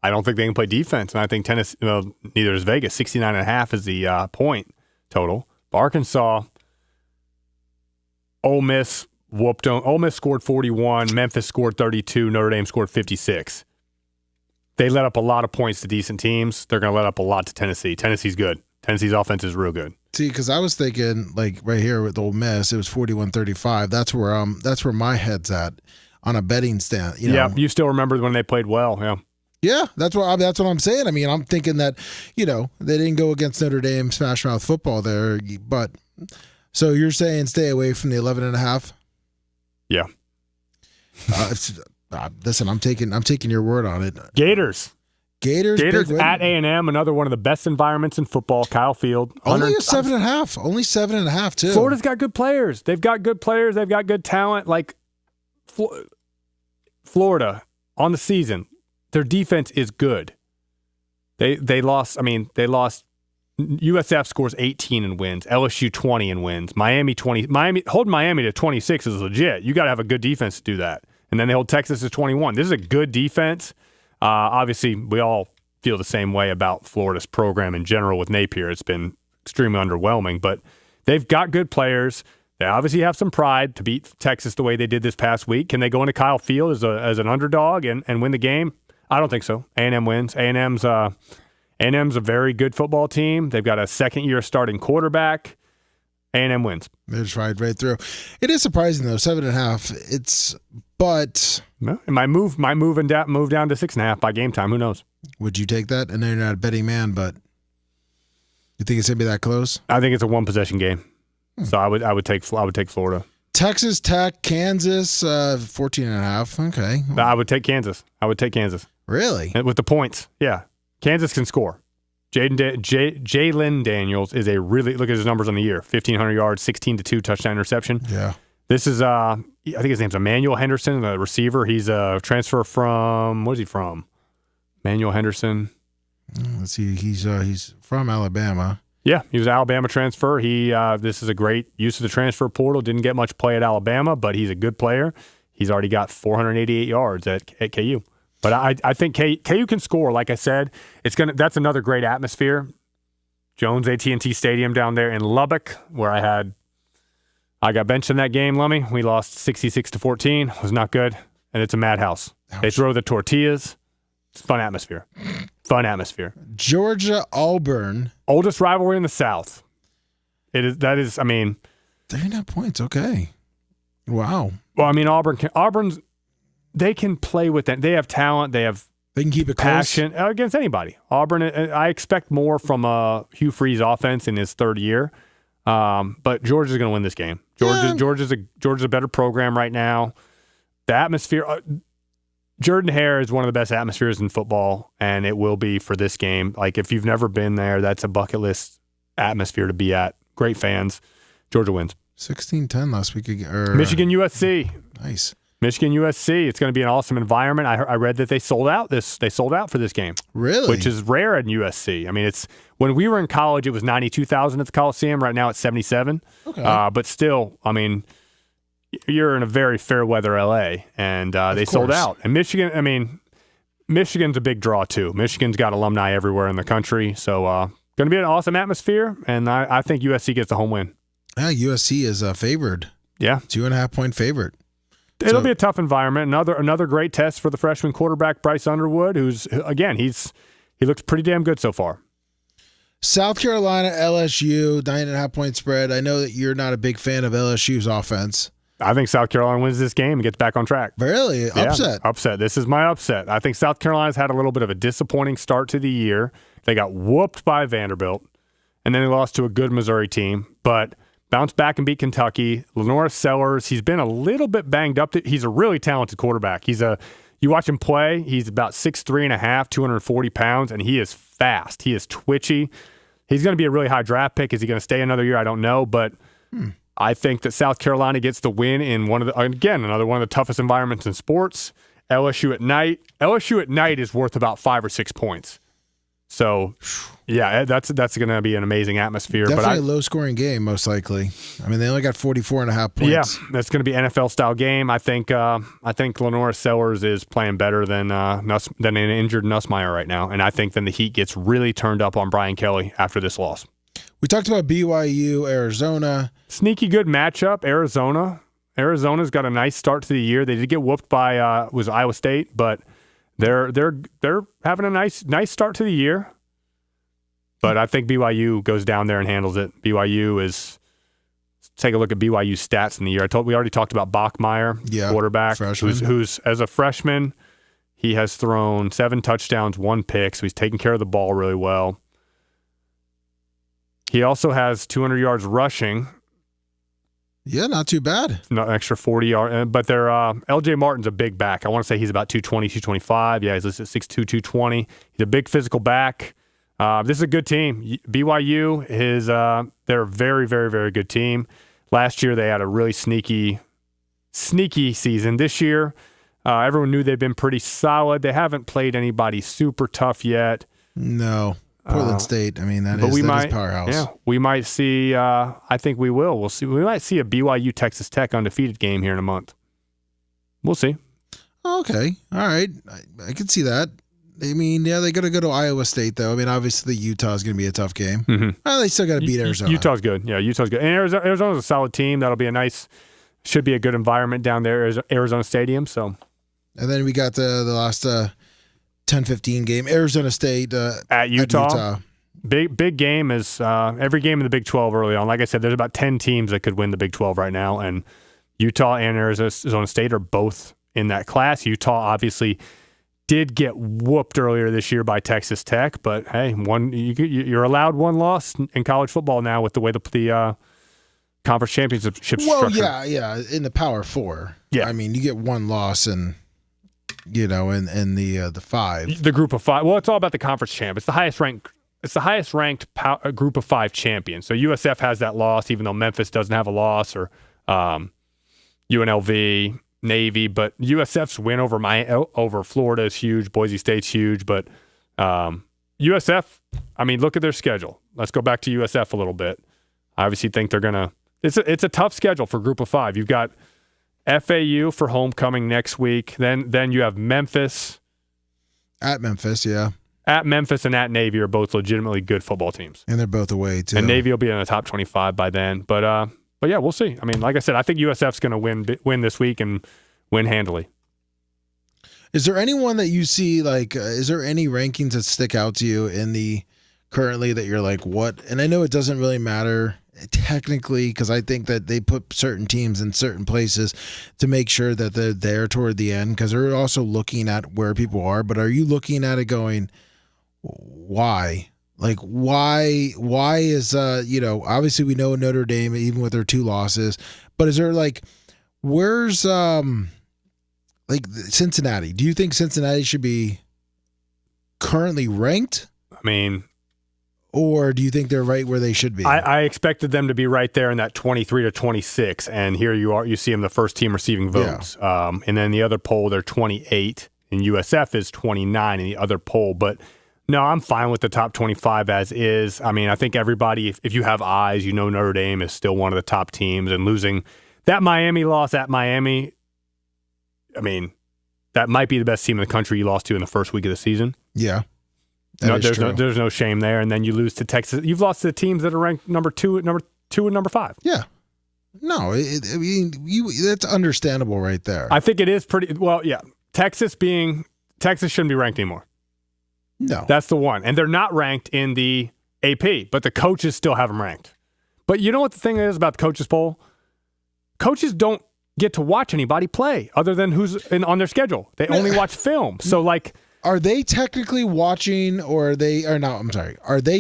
I don't think they can play defense, and I think Tennessee. Well, neither is Vegas. 69.5 is the point total. But Arkansas, Ole Miss whooped them. Ole Miss scored 41. Memphis scored 32. Notre Dame scored 56. They let up a lot of points to decent teams. They're going to let up a lot to Tennessee. Tennessee's good. Tennessee's offense is real good. See, because I was thinking, like right here with Ole Miss, it was 41-35. That's where my head's at on a betting stand. Yeah, you still remember when they played well. Yeah. Yeah, that's what I'm saying. I'm thinking that they didn't go against Notre Dame smash mouth football there, but so you're saying stay away from the 11.5? Yeah. Listen, I'm taking your word on it. Gators at A&M, another one of the best environments in football. Kyle Field. Only 7.5. Only 7.5 too. Florida's got good players. They've got good players. They've got good talent. Like Florida on the season, their defense is good. They lost. USF scores 18 and wins. LSU 20 and wins. Miami 20. Holding Miami to 26 is legit. You got to have a good defense to do that. And then they hold Texas to 21. This is a good defense. Obviously, we all feel the same way about Florida's program in general with Napier. It's been extremely underwhelming, but they've got good players. They obviously have some pride to beat Texas the way they did this past week. Can they go into Kyle Field as an underdog and win the game? I don't think so. A&M wins. A&M's a very good football team. They've got a second-year starting quarterback. A&M wins. They just ride right through. It is surprising though, 7.5. But it might move down to 6.5 by game time. Who knows? Would you take that? And then you're not a betting man, but you think it's gonna be that close? I think it's a one possession game. So I would take Florida. Texas Tech, Kansas, 14.5. Okay. I would take Kansas. Really? With the points. Yeah. Kansas can score. Jalen Daniels is a really, look at his numbers on the year. 1,500 yards, 16-2 touchdown interception. Yeah. This is, I think his name's Emmanuel Henderson, the receiver. He's a transfer from, where's he from? Emmanuel Henderson. Let's see. He's from Alabama. Yeah, he was an Alabama transfer. This is a great use of the transfer portal. Didn't get much play at Alabama, but he's a good player. He's already got 488 yards at KU. But I think KU can score. Like I said, that's another great atmosphere. Jones AT&T Stadium down there in Lubbock, where I got benched in that game, Lummy. We lost 66-14. It was not good, and it's a madhouse. Ouch. They throw the tortillas. It's a fun atmosphere. Fun atmosphere. Georgia Auburn. Oldest rivalry in the South. I mean, 39 points. Okay. Wow. Well, I mean, Auburn's they can play with that. They have talent. They can keep it passion close against anybody. Auburn. I expect more from Hugh Freeze offense in his third year. But Georgia's going to win this game. Georgia's a better program right now. The atmosphere. Jordan Hare is one of the best atmospheres in football, and it will be for this game. Like, if you've never been there, that's a bucket list atmosphere to be at. Great fans. Georgia wins. 16-10 last week. Michigan USC. Nice. Michigan USC. It's going to be an awesome environment. I read that they sold out for this game. Really? Which is rare at USC. I mean, when we were in college, it was 92,000 at the Coliseum. Right now, it's 77. Okay. But still, I mean, you're in a very fair weather LA, and they sold out. And Michigan, I mean, Michigan's a big draw too. Michigan's got alumni everywhere in the country, so going to be an awesome atmosphere. And I think USC gets the home win. Yeah, USC is favored. Yeah, 2.5 point favorite. It'll be a tough environment. Another great test for the freshman quarterback Bryce Underwood, who's again he looks pretty damn good so far. South Carolina LSU 9.5 point spread. I know that you're not a big fan of LSU's offense. I think South Carolina wins this game and gets back on track. Really? Upset? Yeah, upset. This is my upset. I think South Carolina's had a little bit of a disappointing start to the year. They got whooped by Vanderbilt, and then they lost to a good Missouri team, but bounced back and beat Kentucky. Lenora Sellers, he's been a little bit banged up. He's a really talented quarterback. You watch him play, he's about 6'3.5", 240 pounds, and he is fast. He is twitchy. He's going to be a really high draft pick. Is he going to stay another year? I don't know, but I think that South Carolina gets the win in another one of the toughest environments in sports. LSU at night. LSU at night is worth about 5 or 6 points. So, yeah, that's going to be an amazing atmosphere. Definitely a low-scoring game, most likely. I mean, they only got 44.5 points. Yeah, that's going to be an NFL-style game. I think Lenora Sellers is playing better than an injured Nussmeier right now, and I think then the heat gets really turned up on Brian Kelly after this loss. We talked about BYU, Arizona. Sneaky good matchup, Arizona. Arizona's got a nice start to the year. They did get whooped by Iowa State, but they're having a nice start to the year. But I think BYU goes down there and handles it. Take a look at BYU's stats in the year. We already talked about Bachmeier, quarterback, who's as a freshman, he has thrown 7 touchdowns, 1 pick, so he's taking care of the ball really well. He also has 200 yards rushing. Yeah, not too bad. Not an extra 40 yards. But LJ Martin's a big back. I want to say he's about 220, 225. Yeah, he's listed at 6'2", 220. He's a big physical back. This is a good team. BYU, they're a very, very, very good team. Last year, they had a really sneaky season. This year, everyone knew they've been pretty solid. They haven't played anybody super tough yet. No. Portland State, I mean, that is powerhouse. Yeah, we might see, I think we will. We'll see. We might see a BYU Texas Tech undefeated game here in a month. We'll see. Okay. All right. I can see that. I mean, yeah, they got to go to Iowa State, though. I mean, obviously, Utah is going to be a tough game. Mm-hmm. They still got to beat Arizona. Utah's good. Yeah, Utah's good. And Arizona's a solid team. That'll be should be a good environment down there, Arizona Stadium. So, and then we got the last 10-15 game, Arizona State at Utah. Big game is every game in the Big 12 early on. Like I said, there's about 10 teams that could win the Big 12 right now, and Utah and Arizona State are both in that class. Utah obviously did get whooped earlier this year by Texas Tech, but hey, you're allowed one loss in college football now with the way the conference championships structured. Yeah, in the Power Four. Yeah, I mean, you get one loss and. In the 5, the group of 5. Well, it's all about the conference champ. It's the highest ranked group of 5 champions. So USF has that loss, even though Memphis doesn't have a loss, or UNLV, Navy. But USF's win over Florida is huge. Boise State's huge, but USF. I mean, look at their schedule. let's go back to USF a little bit. I obviously think they're gonna. It's a tough schedule for Group of 5. You've got FAU for homecoming next week. Then you have Memphis. At Memphis, yeah. At Memphis and at Navy are both legitimately good football teams. And they're both away, too. And Navy will be in the top 25 by then. But yeah, we'll see. I mean, like I said, I think USF's going to win this week and win handily. Is there anyone that you see, like, is there any rankings that stick out to you in the currently that you're like, what? And I know it doesn't really matter technically, because I think that they put certain teams in certain places to make sure that they're there toward the end, because they're also looking at where people are. But are you looking at it going, why? Like, why is, obviously we know Notre Dame, even with their 2 losses, but is there like, where's, like Cincinnati? Do you think Cincinnati should be currently ranked? I mean, or do you think they're right where they should be? I expected them to be right there in that 23 to 26, and here you see them the first team receiving votes. Yeah. And then the other poll, they're 28, and USF is 29 in the other poll. But no, I'm fine with the top 25 as is. I mean, I think everybody, if you have eyes, you know Notre Dame is still one of the top teams, and losing that Miami loss at Miami, I mean, that might be the best team in the country you lost to in the first week of the season. Yeah. There's no shame there. And then you lose to Texas. You've lost to the teams that are ranked number 2 and number 5. Yeah. No, that's understandable right there. I think it is pretty well. Yeah, Texas shouldn't be ranked anymore. No, that's the one, and they're not ranked in the AP, but the coaches still have them ranked. But you know what the thing is about the coaches poll? Coaches don't get to watch anybody play other than who's on their schedule. They only watch film. So like. Are they technically watching, or are they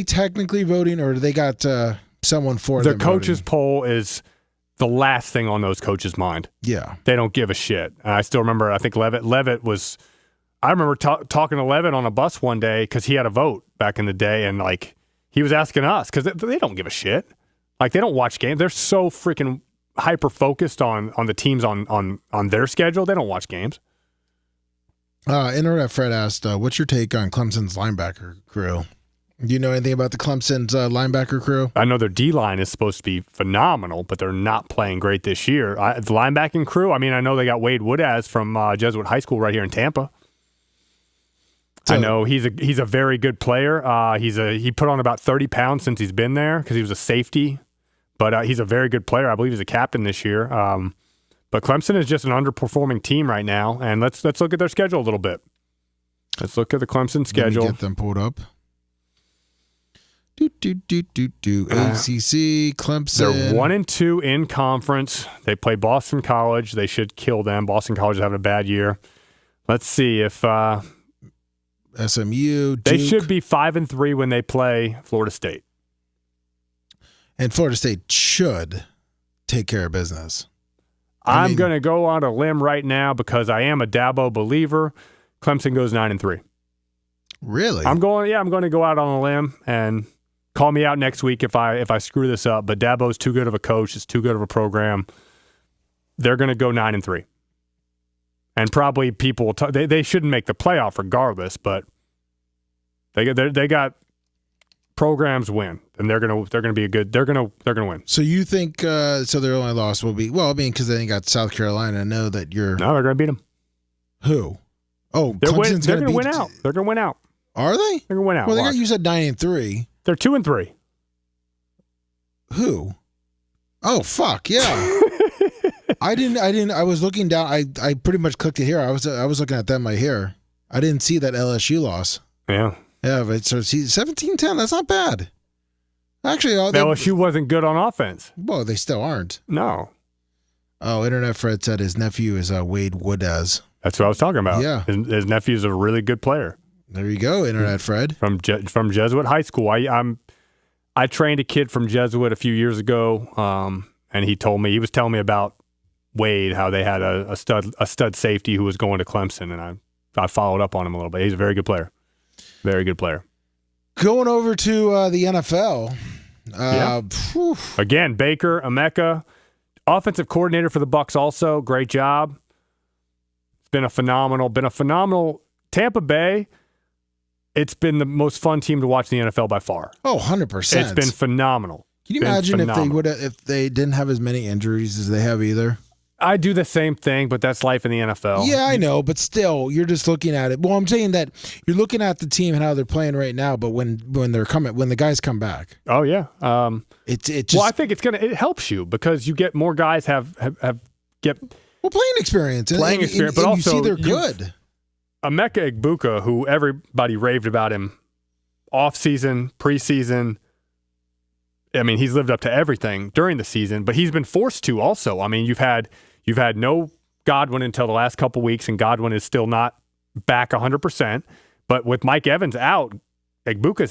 technically voting, or do they got someone for them? The coaches poll is the last thing on those coaches' mind. Yeah. They don't give a shit. And I still remember, I think Levitt was, I remember talking to Levitt on a bus one day because he had a vote back in the day, and like he was asking us because they don't give a shit. Like they don't watch games. They're so freaking hyper focused on the teams on their schedule. They don't watch games. Internet Fred asked, what's your take on Clemson's linebacker crew? Do you know anything about the Clemson's linebacker crew? I know their D-line is supposed to be phenomenal, but they're not playing great this year. The linebacking crew, I mean, I know they got Wade Woodaz from Jesuit High School right here in Tampa. So, I know he's a very good player. He put on about 30 pounds since he's been there because he was a safety, but he's a very good player. I believe he's a captain this year. But Clemson is just an underperforming team right now, and let's look at their schedule a little bit. Let's look at the Clemson schedule. Let me get them pulled up. ACC, Clemson. They're 1-2 in conference. They play Boston College. They should kill them. Boston College is having a bad year. Let's see if SMU. Duke. They should be 5-3 when they play Florida State. And Florida State should take care of business. I'm going to go on a limb right now because I am a Dabo believer. Clemson goes 9-3. Really? I'm going to go out on a limb, and call me out next week if I screw this up. But Dabo's too good of a coach. It's too good of a program. They're going to go 9-3, and probably people will they shouldn't make the playoff regardless. But they got programs win, and they're gonna be a good. They're gonna win. So you think so? Their only loss will be because they got South Carolina. I know that you're. No, they're gonna beat them. Who? Oh, they're gonna win out. They're gonna win out. Are they? They're gonna win out. Well, they got you said 9-3. They're 2-3. Who? Oh fuck yeah! I didn't. I was looking down. I pretty much clicked it here. I was looking at them right here. I didn't see that LSU loss. Yeah. Yeah, but so 17-10. That's not bad. Actually, LSU wasn't good on offense. Well, they still aren't. No. Oh, Internet Fred said his nephew is Wade Woodaz. That's what I was talking about. Yeah, his nephew's a really good player. There you go, Internet Fred from Jesuit High School. I trained a kid from Jesuit a few years ago, and he was telling me about Wade, how they had a stud safety who was going to Clemson, and I followed up on him a little bit. He's a very good player. Very good player. Going over to the NFL. Again, Baker, Emeka, offensive coordinator for the Bucs also. Great job. It's been a phenomenal Tampa Bay. it's been the most fun team to watch in the NFL by far. Oh, 100%. It's been phenomenal. Can you imagine if they didn't have as many injuries as they have either? I do the same thing, but that's life in the NFL. Yeah, I know, but still, you're just looking at it. Well, I'm saying that you're looking at the team and how they're playing right now, but when the guys come back. Oh yeah. It just, well, I think it helps you because you get more guys get playing experience. But also you see they're good. Emeka Egbuka, who everybody raved about him off season, preseason. I mean, he's lived up to everything during the season, but he's been forced to also. I mean, you've had no Godwin until the last couple weeks, and Godwin is still not back 100%. But with Mike Evans out, Egbuka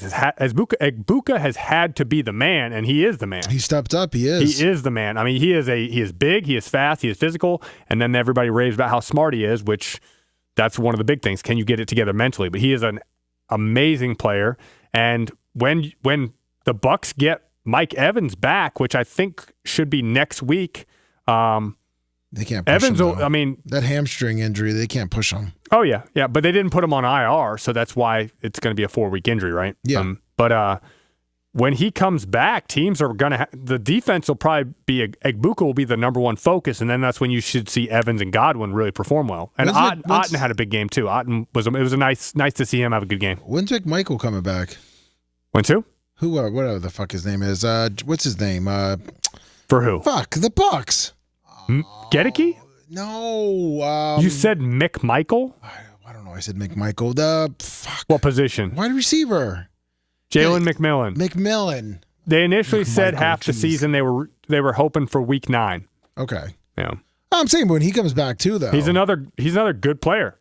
has had to be the man, and he is the man. He stepped up. He is. He is the man. I mean, he is big, he is fast, he is physical, and then everybody raves about how smart he is, which that's one of the big things. Can you get it together mentally? But he is an amazing player, and when the Bucs get Mike Evans back, which I think should be next week. They can't push Evans, him, I mean, that hamstring injury, they can't push him. Oh, yeah. Yeah, but they didn't put him on IR, so that's why it's going to be a 4-week injury, right? Yeah. But when he comes back, teams are going to the defense will probably be Egbuka will be the number one focus, and then that's when you should see Evans and Godwin really perform well. And Otten had a big game, too. Otten was a nice to see him have a good game. When's McMichael coming back? When's who? Whatever the fuck his name is. What's his name? For who? Fuck, the Bucs. Gedeke? No. You said McMichael? I don't know. I said McMichael. The fuck. What position? Wide receiver. Jalen McMillan. McMillan. They initially said half the season they were hoping for week 9. Okay. Yeah. I'm saying when he comes back too, though. He's another good player.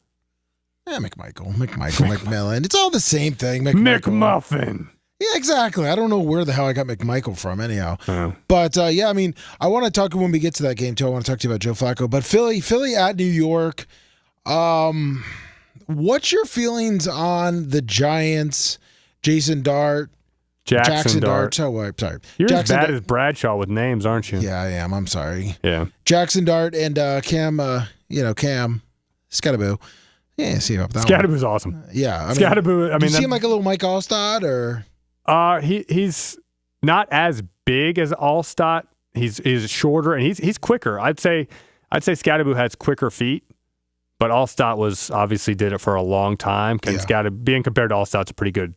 Yeah, McMillan. It's all the same thing. McMuffin. Yeah, exactly. I don't know where the hell I got McMichael from anyhow. Oh. But, yeah, I mean, I want to talk when we get to that game, too. I want to talk to you about Joe Flacco. But Philly at New York, what's your feelings on the Giants, Jackson Dart? Oh, sorry. You're Jackson as bad as Bradshaw with names, aren't you? Yeah, I am. I'm sorry. Yeah. Jackson Dart and Cam Scattaboo. Yeah, see about that Scattaboo's awesome. Yeah. Scattaboo, do you see him like a little Mike Allstott or? He's not as big as Allstott. He's shorter and he's quicker. I'd say Scattaboo has quicker feet, but Allstott obviously did it for a long time. Scattaboo being compared to Allstott's a pretty good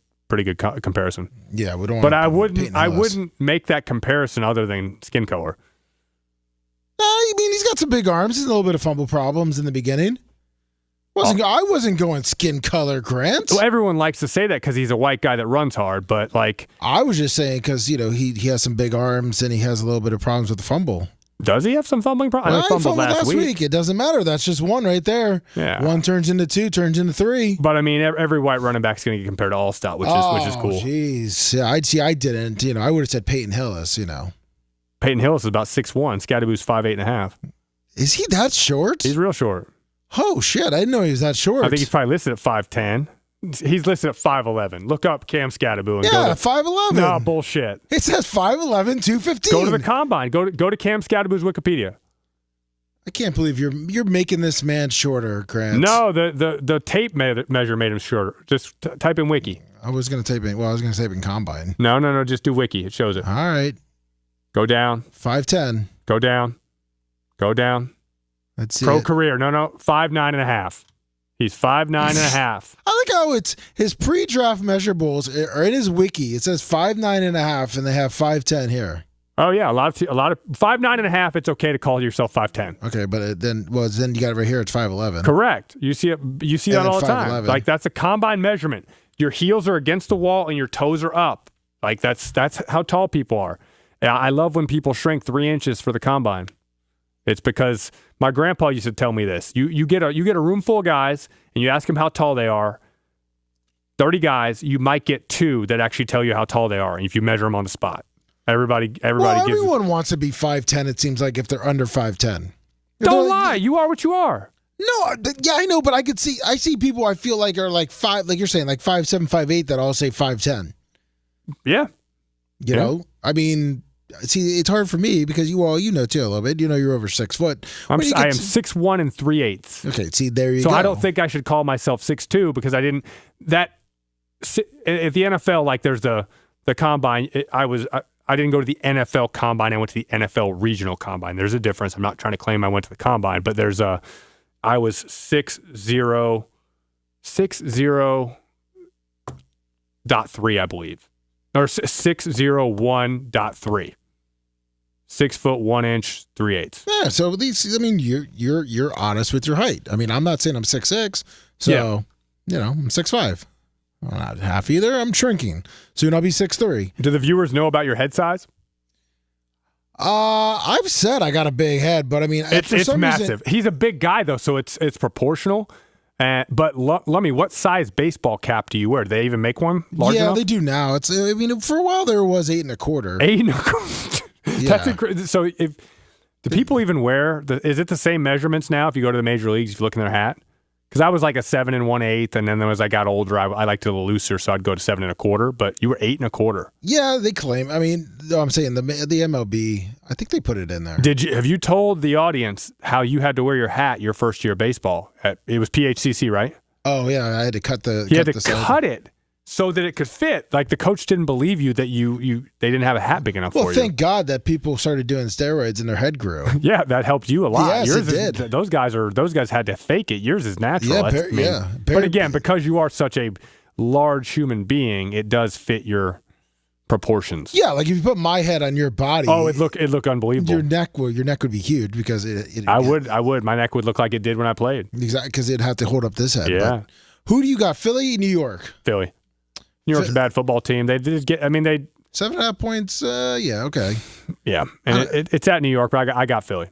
comparison. Yeah, we don't. But I wouldn't make that comparison other than skin color. I mean, he's got some big arms. He's a little bit of fumble problems in the beginning. I wasn't going skin color, Grant. Well, everyone likes to say that because he's a white guy that runs hard, but like I was just saying because he has some big arms and he has a little bit of problems with the fumble. Does he have some fumbling problems? I fumbled last week. It doesn't matter. That's just one right there. Yeah. 1 turns into 2, turns into 3. But I mean, every white running back's going to get compared to Allstott, which is cool. Jeez, yeah, I didn't. I would have said Peyton Hillis. Peyton Hillis is about 6'1". Scattaboo's 5'8.5". Is he that short? He's real short. Oh, shit. I didn't know he was that short. I think he's probably listed at 5'10". He's listed at 5'11". Look up Cam Scattaboo. And yeah, 5'11". No, bullshit. It says 5'11", 215. Go to the combine. Go to Cam Scattaboo's Wikipedia. I can't believe you're making this man shorter, Grant. No, the tape measure made him shorter. Just type in Wiki. I was going to type in combine. No. Just do Wiki. It shows it. All right. Go down. 5'10". Go down. Let's see. Pro career. No. 5'9.5". He's 5'9.5". I like how it's his pre-draft measurables are in his wiki. It says 5'9.5", and they have 5'10" here. Oh yeah, a lot of 5'9.5". It's okay to call yourself 5'10". Okay, but then you got it right here. It's 5'11". Correct. You see it. You see that all the time. 5'11". Like that's a combine measurement. Your heels are against the wall and your toes are up. Like that's how tall people are. I love when people shrink 3 inches for the combine. It's because my grandpa used to tell me this. You get a room full of guys and you ask them how tall they are. 30 guys, you might get 2 that actually tell you how tall they are if you measure them on the spot. Everyone wants to be 5'10", it seems like, if they're under 5'10". Don't lie. You are what you are. No, yeah, I know, but I see people I feel like are like 5, like you're saying, like 5'7", 5'8", that all say 5'10". Yeah. You know? I mean, see, it's hard for me because you know too a little bit. You're over 6 foot. I am 6'1" and 3/8". Okay, see, there you go. So I don't think I should call myself 6'2" because I didn't. That at the NFL, like there's the combine. I didn't go to the NFL combine. I went to the NFL regional combine. There's a difference. I'm not trying to claim I went to the combine, but I was 6'0", 6'0.3, I believe, or 6'01.3. 6 foot 1 inch 3/8. Yeah, so these, I mean, you're honest with your height. I mean, I'm not saying I'm 6'6", so I'm 6'5". I'm not half either. I'm shrinking. Soon I'll be 6'3". Do the viewers know about your head size? I've said I got a big head, but I mean, it's massive. He's a big guy though, so it's proportional. But Lummy, what size baseball cap do you wear? Do they even make one large enough? Yeah, they do now. I mean, for a while there was 8 1/4. 8 1/4. That's incredible. So do people even wear is it the same measurements now if you go to the major leagues, if you look in their hat? Because I was like a 7 1/8, and then as I got older, I liked it a little looser, so I'd go to 7 1/4. But you were 8 1/4. Yeah, they claim. I mean, I'm saying the MLB. I think they put it in there. Have you told the audience how you had to wear your hat your first year of baseball? It was PHCC, right? Oh yeah, I had to cut the. He had to cut it so that it could fit. Like the coach didn't believe you that they didn't have a hat big enough for you. Well, thank God that people started doing steroids and their head grew. Yeah, that helped you a lot. Yes, Yours it did. Those guys had to fake it. Yours is natural. But again, because you are such a large human being, it does fit your proportions. Yeah, like if you put my head on your body, it'd look unbelievable. Your neck would be huge because I would. My neck would look like it did when I played. Exactly, because it'd have to hold up this head. Yeah. But who do you got? Philly, New York. Philly. New York's a bad football team. They did get. I mean, they 7.5 points. Yeah, okay. Yeah, and it's at New York, but I got Philly.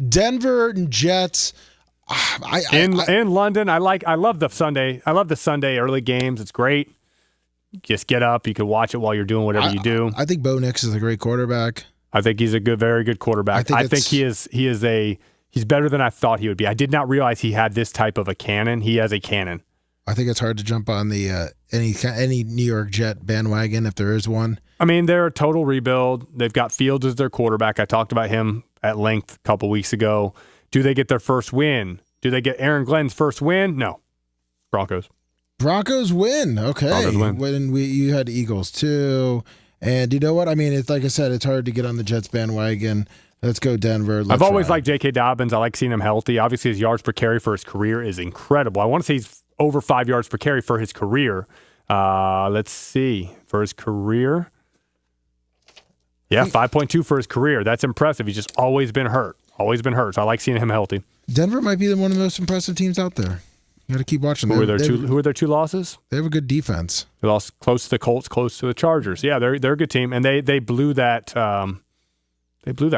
Denver and Jets. In London, I love the Sunday. I love the Sunday early games. It's great. Just get up. You can watch it while you're doing whatever you do. I think Bo Nix is a great quarterback. I think he's a very good quarterback. I think he's better than I thought he would be. I did not realize he had this type of a cannon. He has a cannon. I think it's hard to jump on the any New York Jet bandwagon if there is one. I mean, they're a total rebuild. They've got Fields as their quarterback. I talked about him at length a couple weeks ago. Do they get their first win? Do they get Aaron Glenn's first win? No. Broncos win. Okay. Broncos win. You had Eagles too. And you know what? I mean, it's like I said, it's hard to get on the Jets bandwagon. Let's go Denver. I've always liked J.K. Dobbins. I like seeing him healthy. Obviously, his yards per carry for his career is incredible. I want to say he's over 5 yards per carry for his career. Let's see. For his career. Yeah, 5.2 for his career. That's impressive. He's just always been hurt. So I like seeing him healthy. Denver might be one of the most impressive teams out there. You got to keep watching them. Who are their two losses? They have a good defense. They lost close to the Colts, close to the Chargers. Yeah, they're a good team, and they blew that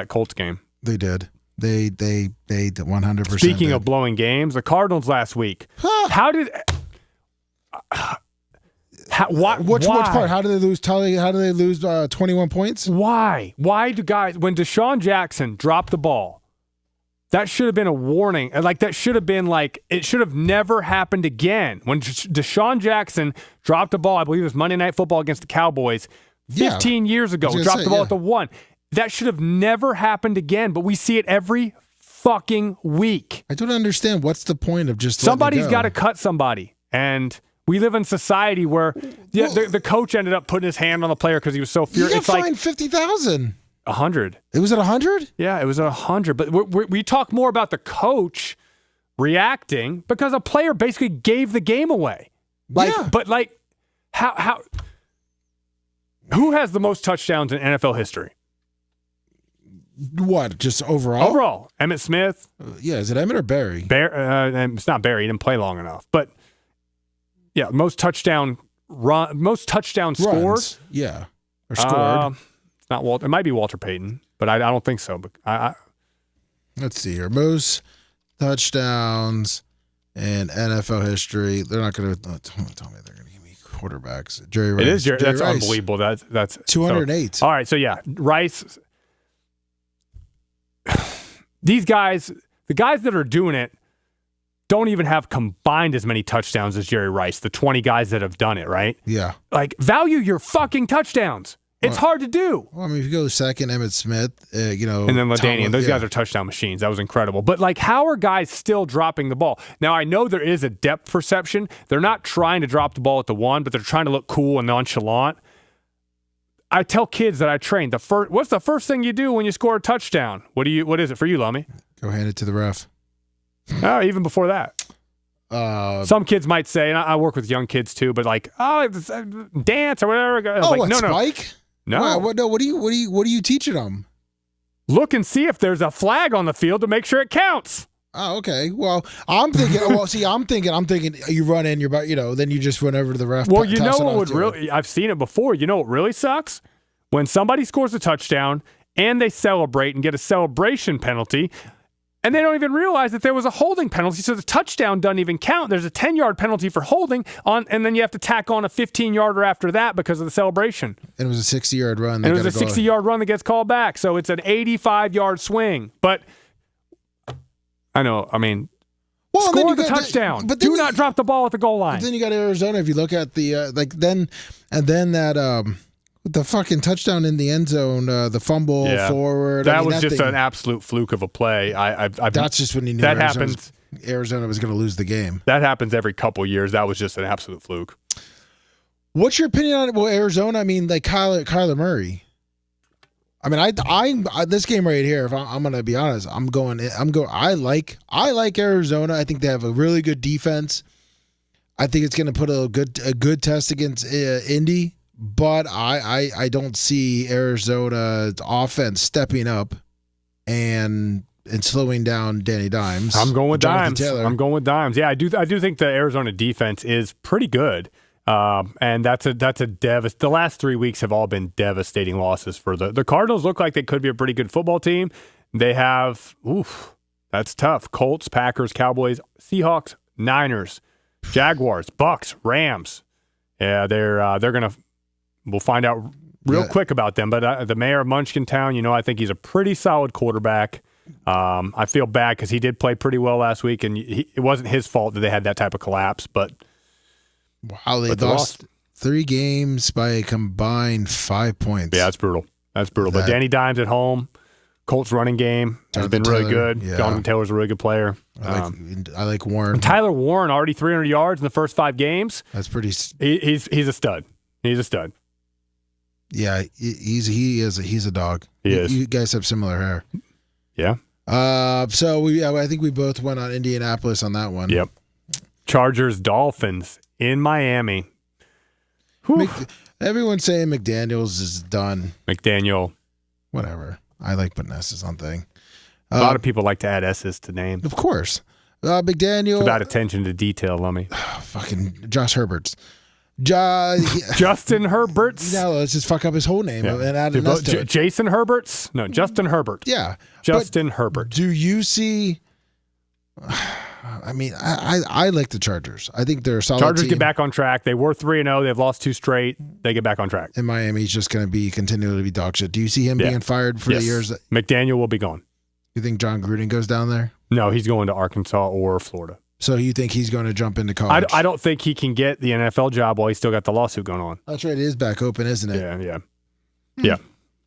Colts game. They did. They 100%. Speaking of blowing games, the Cardinals last week. How did? Which part? How did they lose? How did they lose 21 points? Why? Why do guys when Deshaun Jackson dropped the ball? That should have been a warning. Like that should have been like it should have never happened again. When Deshaun Jackson dropped the ball, I believe it was Monday Night Football against the Cowboys 15 years ago. Dropped the ball at the 1. That should have never happened again, but we see it every fucking week. I don't understand. What's the point of just somebody's got to cut somebody, and we live in society where the coach ended up putting his hand on the player because he was so furious. He got fined $50,000. 100. It was at 100? Yeah, it was at 100. But we talk more about the coach reacting because a player basically gave the game away. But how? Who has the most touchdowns in NFL history? What? Just overall? Overall, Emmitt Smith. Is it Emmitt or Barry? It's not Barry. He didn't play long enough. But yeah, most touchdowns scored. Yeah, or scored. It's not Walter. It might be Walter Payton, but I don't think so. But let's see here. Most touchdowns in NFL history. They're not going to tell me they're going to give me quarterbacks. Jerry Rice. It is Jerry Rice. Unbelievable. That's 208. So, all right. So yeah, Rice. These guys, the guys that are doing it, don't even have combined as many touchdowns as Jerry Rice, the 20 guys that have done it, right? Yeah. Like, value your fucking touchdowns. It's hard to do. Well, I mean, if you go second, Emmitt Smith, and then LaDainian, those guys are touchdown machines. That was incredible. But, how are guys still dropping the ball? Now, I know there is a depth perception. They're not trying to drop the ball at the one, but they're trying to look cool and nonchalant. I tell kids that I train, what's the first thing you do when you score a touchdown? What is it for you, Lummy? Go hand it to the ref. Oh, even before that. Some kids might say, and I work with young kids too, but dance or whatever. Spike? No. What are you teaching them? Look and see if there's a flag on the field to make sure it counts. Oh, okay. Well, I'm thinking. I'm thinking. You run in, you're about, then you just run over to the ref. Well, you know what would really? I've seen it before. You know what really sucks? When somebody scores a touchdown and they celebrate and get a celebration penalty, and they don't even realize that there was a holding penalty, so the touchdown doesn't even count. There's a 10-yard penalty for holding and then you have to tack on a 15-yarder after that because of the celebration. And it was a 60-yard run. And it was a 60-yard run that gets called back, so it's an 85-yard swing. But I know, score the touchdown. But do not drop the ball at the goal line. But then you got Arizona. If you look at the the fucking touchdown in the end zone, the fumble forward. That was just an absolute fluke of a play. That's just when you knew that happens. Arizona was going to lose the game. That happens every couple years. That was just an absolute fluke. What's your opinion on Arizona? Kyler Murray. I this game right here. If I'm going to be honest, I like Arizona. I think they have a really good defense. I think it's going to put a good test against Indy. But I don't see Arizona's offense stepping up and slowing down Danny Dimes. I'm going with Dimes. Yeah, I do think the Arizona defense is pretty good. And that's a the last 3 weeks have all been devastating losses for the Cardinals. Look like they could be a pretty good football team. They have that's tough. Colts, Packers, Cowboys, Seahawks, Niners, Jaguars, Bucks, Rams. Yeah, they're gonna. We'll find out real quick about them. But the mayor of Munchkintown, I think he's a pretty solid quarterback. I feel bad because he did play pretty well last week, and it wasn't his fault that they had that type of collapse. But they lost 3 games by a combined 5 points. Yeah, that's brutal. But Danny Dimes at home, Colts running game has been really good. Yeah. Jonathan Taylor's a really good player. I like Warren. Tyler Warren already 300 yards in the first 5 games. That's pretty. He's a stud. He's a stud. Yeah, he's a dog. He is. You guys have similar hair. Yeah. I think we both went on Indianapolis on that one. Yep. Chargers, Dolphins in Miami. Everyone's saying McDaniels is done. McDaniel. Whatever. I like putting S's on thing. A lot of people like to add S's to names. Of course. McDaniel. Without attention to detail, Lummy. Fucking Josh Herberts. Justin Herberts. No, let's just fuck up his whole name and add an S to it. Jason Herberts? No, Justin Herbert. Yeah. Justin Herbert. Do you see... I like the Chargers. I think they're a solid Chargers team. Get back on track. They were 3-0. They've lost 2 straight. They get back on track. And Miami's just going to be continually be dog shit. Do you see him being fired for the years? McDaniel will be gone. You think John Gruden goes down there? No, he's going to Arkansas or Florida. So you think he's going to jump into college? I don't think he can get the NFL job while he's still got the lawsuit going on. That's right. It is back open, isn't it? Yeah.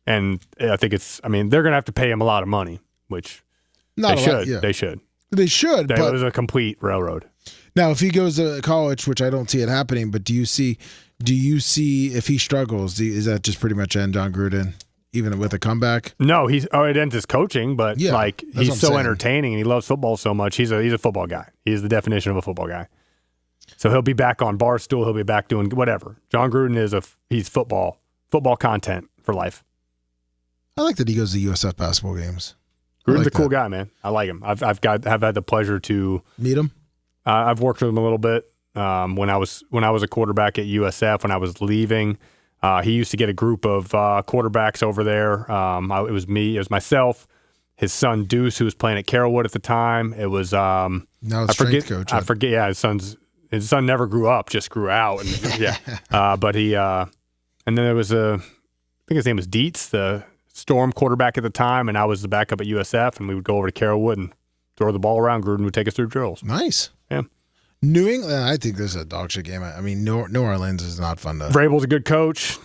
And I think they're going to have to pay him a lot of money, which they should. They should. It was a complete railroad. Now, if he goes to college, which I don't see it happening, but do you see if he struggles, is that just pretty much end John Gruden? Even with a comeback? No, it ends his coaching, but he's so entertaining and he loves football so much. He's a football guy. He's the definition of a football guy. So he'll be back on Barstool. He'll be back doing whatever. John Gruden he's football content for life. I like that he goes to USF basketball games. Gruden's a cool guy, man. I like him. I've had the pleasure to meet him. I've worked with him a little bit when I was a quarterback at USF. When I was leaving. He used to get a group of quarterbacks over there. It was me. It was myself. His son Deuce, who was playing at Carrollwood at the time. It was now strength coach. I forget. Yeah, his son never grew up, just grew out. And, but he and then there was I think his name was Dietz, the Storm quarterback at the time, and I was the backup at USF. And we would go over to Carrollwood and throw the ball around. Gruden would take us through drills. Nice. Yeah. New England, I think this is a dog shit game. New Orleans is not fun to. Vrabel's a good coach.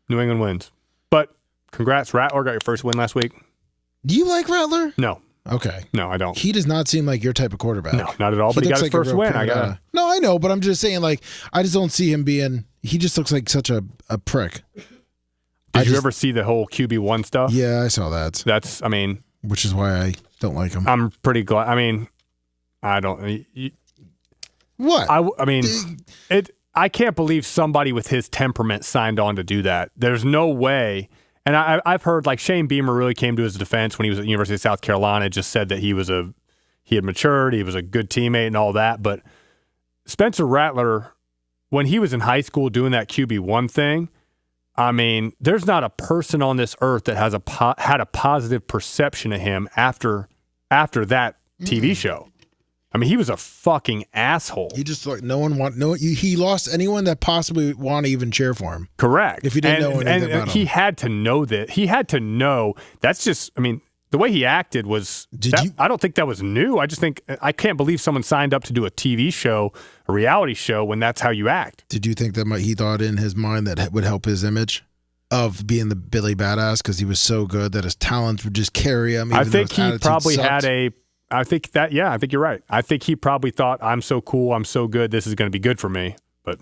New England wins. But congrats, Rattler got your first win last week. Do you like Rattler? No. Okay. No, I don't. He does not seem like your type of quarterback. No, not at all. But he got his first win. No, I know, but I'm just saying, like, I just don't see him being. He just looks like such a prick. Did you ever see the whole QB1 stuff? Yeah, I saw that. Which is why I don't like him. I'm pretty glad. I mean, I don't. What? I can't believe somebody with his temperament signed on to do that. There's no way. And I've heard like Shane Beamer really came to his defense when he was at the University of South Carolina. Just said that he had matured, he was a good teammate and all that. But Spencer Rattler, when he was in high school doing that QB1 thing, I mean, there's not a person on this earth that has had a positive perception of him after that TV show. I mean, he was a fucking asshole. He just like he lost anyone that possibly want to even cheer for him. Correct. If you didn't know anything about him. He had to know that. He had to know. That's just, I mean, the way he acted was, I don't think that was new. I just think, I can't believe someone signed up to do a TV show, a reality show, when that's how you act. Did you think that he thought in his mind that would help his image of being the Billy Badass because he was so good that his talents would just carry him? I think he probably had I think you're right. I think he probably thought, I'm so cool, I'm so good, this is going to be good for me. But,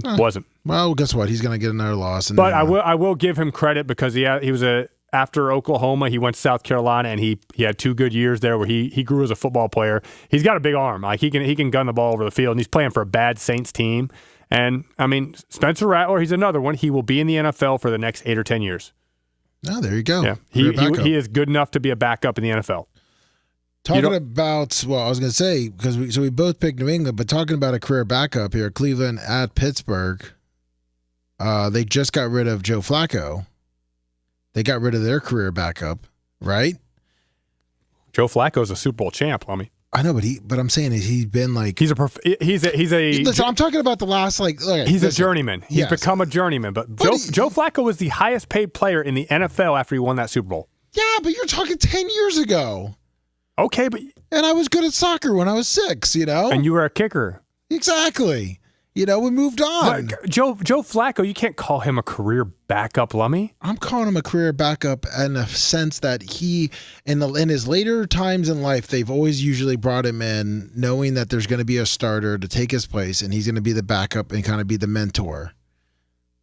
wasn't. Well, guess what? He's going to get another loss. But I will give him credit because he was after Oklahoma, he went to South Carolina, and he had 2 good years there where he grew as a football player. He's got a big arm. Like he can gun the ball over the field, and he's playing for a bad Saints team. And, I mean, Spencer Rattler, he's another one. He will be in the NFL for the next 8 or 10 years. Oh, there you go. Yeah, he is good enough to be a backup in the NFL. Talking about, well, I was going to say, because we both picked New England, but talking about a career backup here, Cleveland at Pittsburgh, they just got rid of Joe Flacco. They got rid of their career backup, right? Joe Flacco's a Super Bowl champ, Lummy. I know, but I'm saying he's been like Listen, I'm talking about the last a journeyman. He's become a journeyman, but Joe Flacco was the highest paid player in the NFL after he won that Super Bowl. Yeah, but you're talking 10 years ago. Okay, and I was good at soccer when I was 6, and you were a kicker. Exactly. We moved on. But Joe Flacco, you can't call him a career backup, Lummy. I'm calling him a career backup in a sense that he, in his later times in life, they've always usually brought him in knowing that there's going to be a starter to take his place, and he's going to be the backup and kind of be the mentor.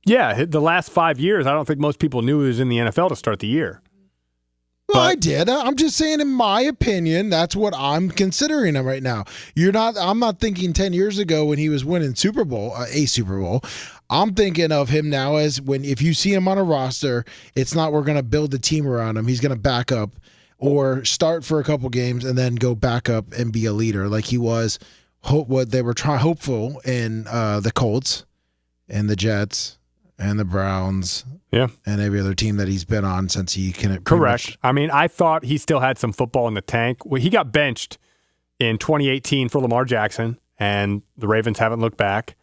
Yeah, the last 5 years, I don't think most people knew he was in the NFL to start the year. Well, I did. I'm just saying, in my opinion, that's what I'm considering him right now. I'm not thinking 10 years ago when he was winning a Super Bowl. I'm thinking of him now as if you see him on a roster, it's not we're going to build a team around him. He's going to back up or start for a couple games and then go back up and be a leader like he was. What they were hopeful in the Colts and the Jets and the Browns. Yeah. And every other team that he's been on since he can. Correct. I mean, I thought he still had some football in the tank. Well, he got benched in 2018 for Lamar Jackson, and the Ravens haven't looked back,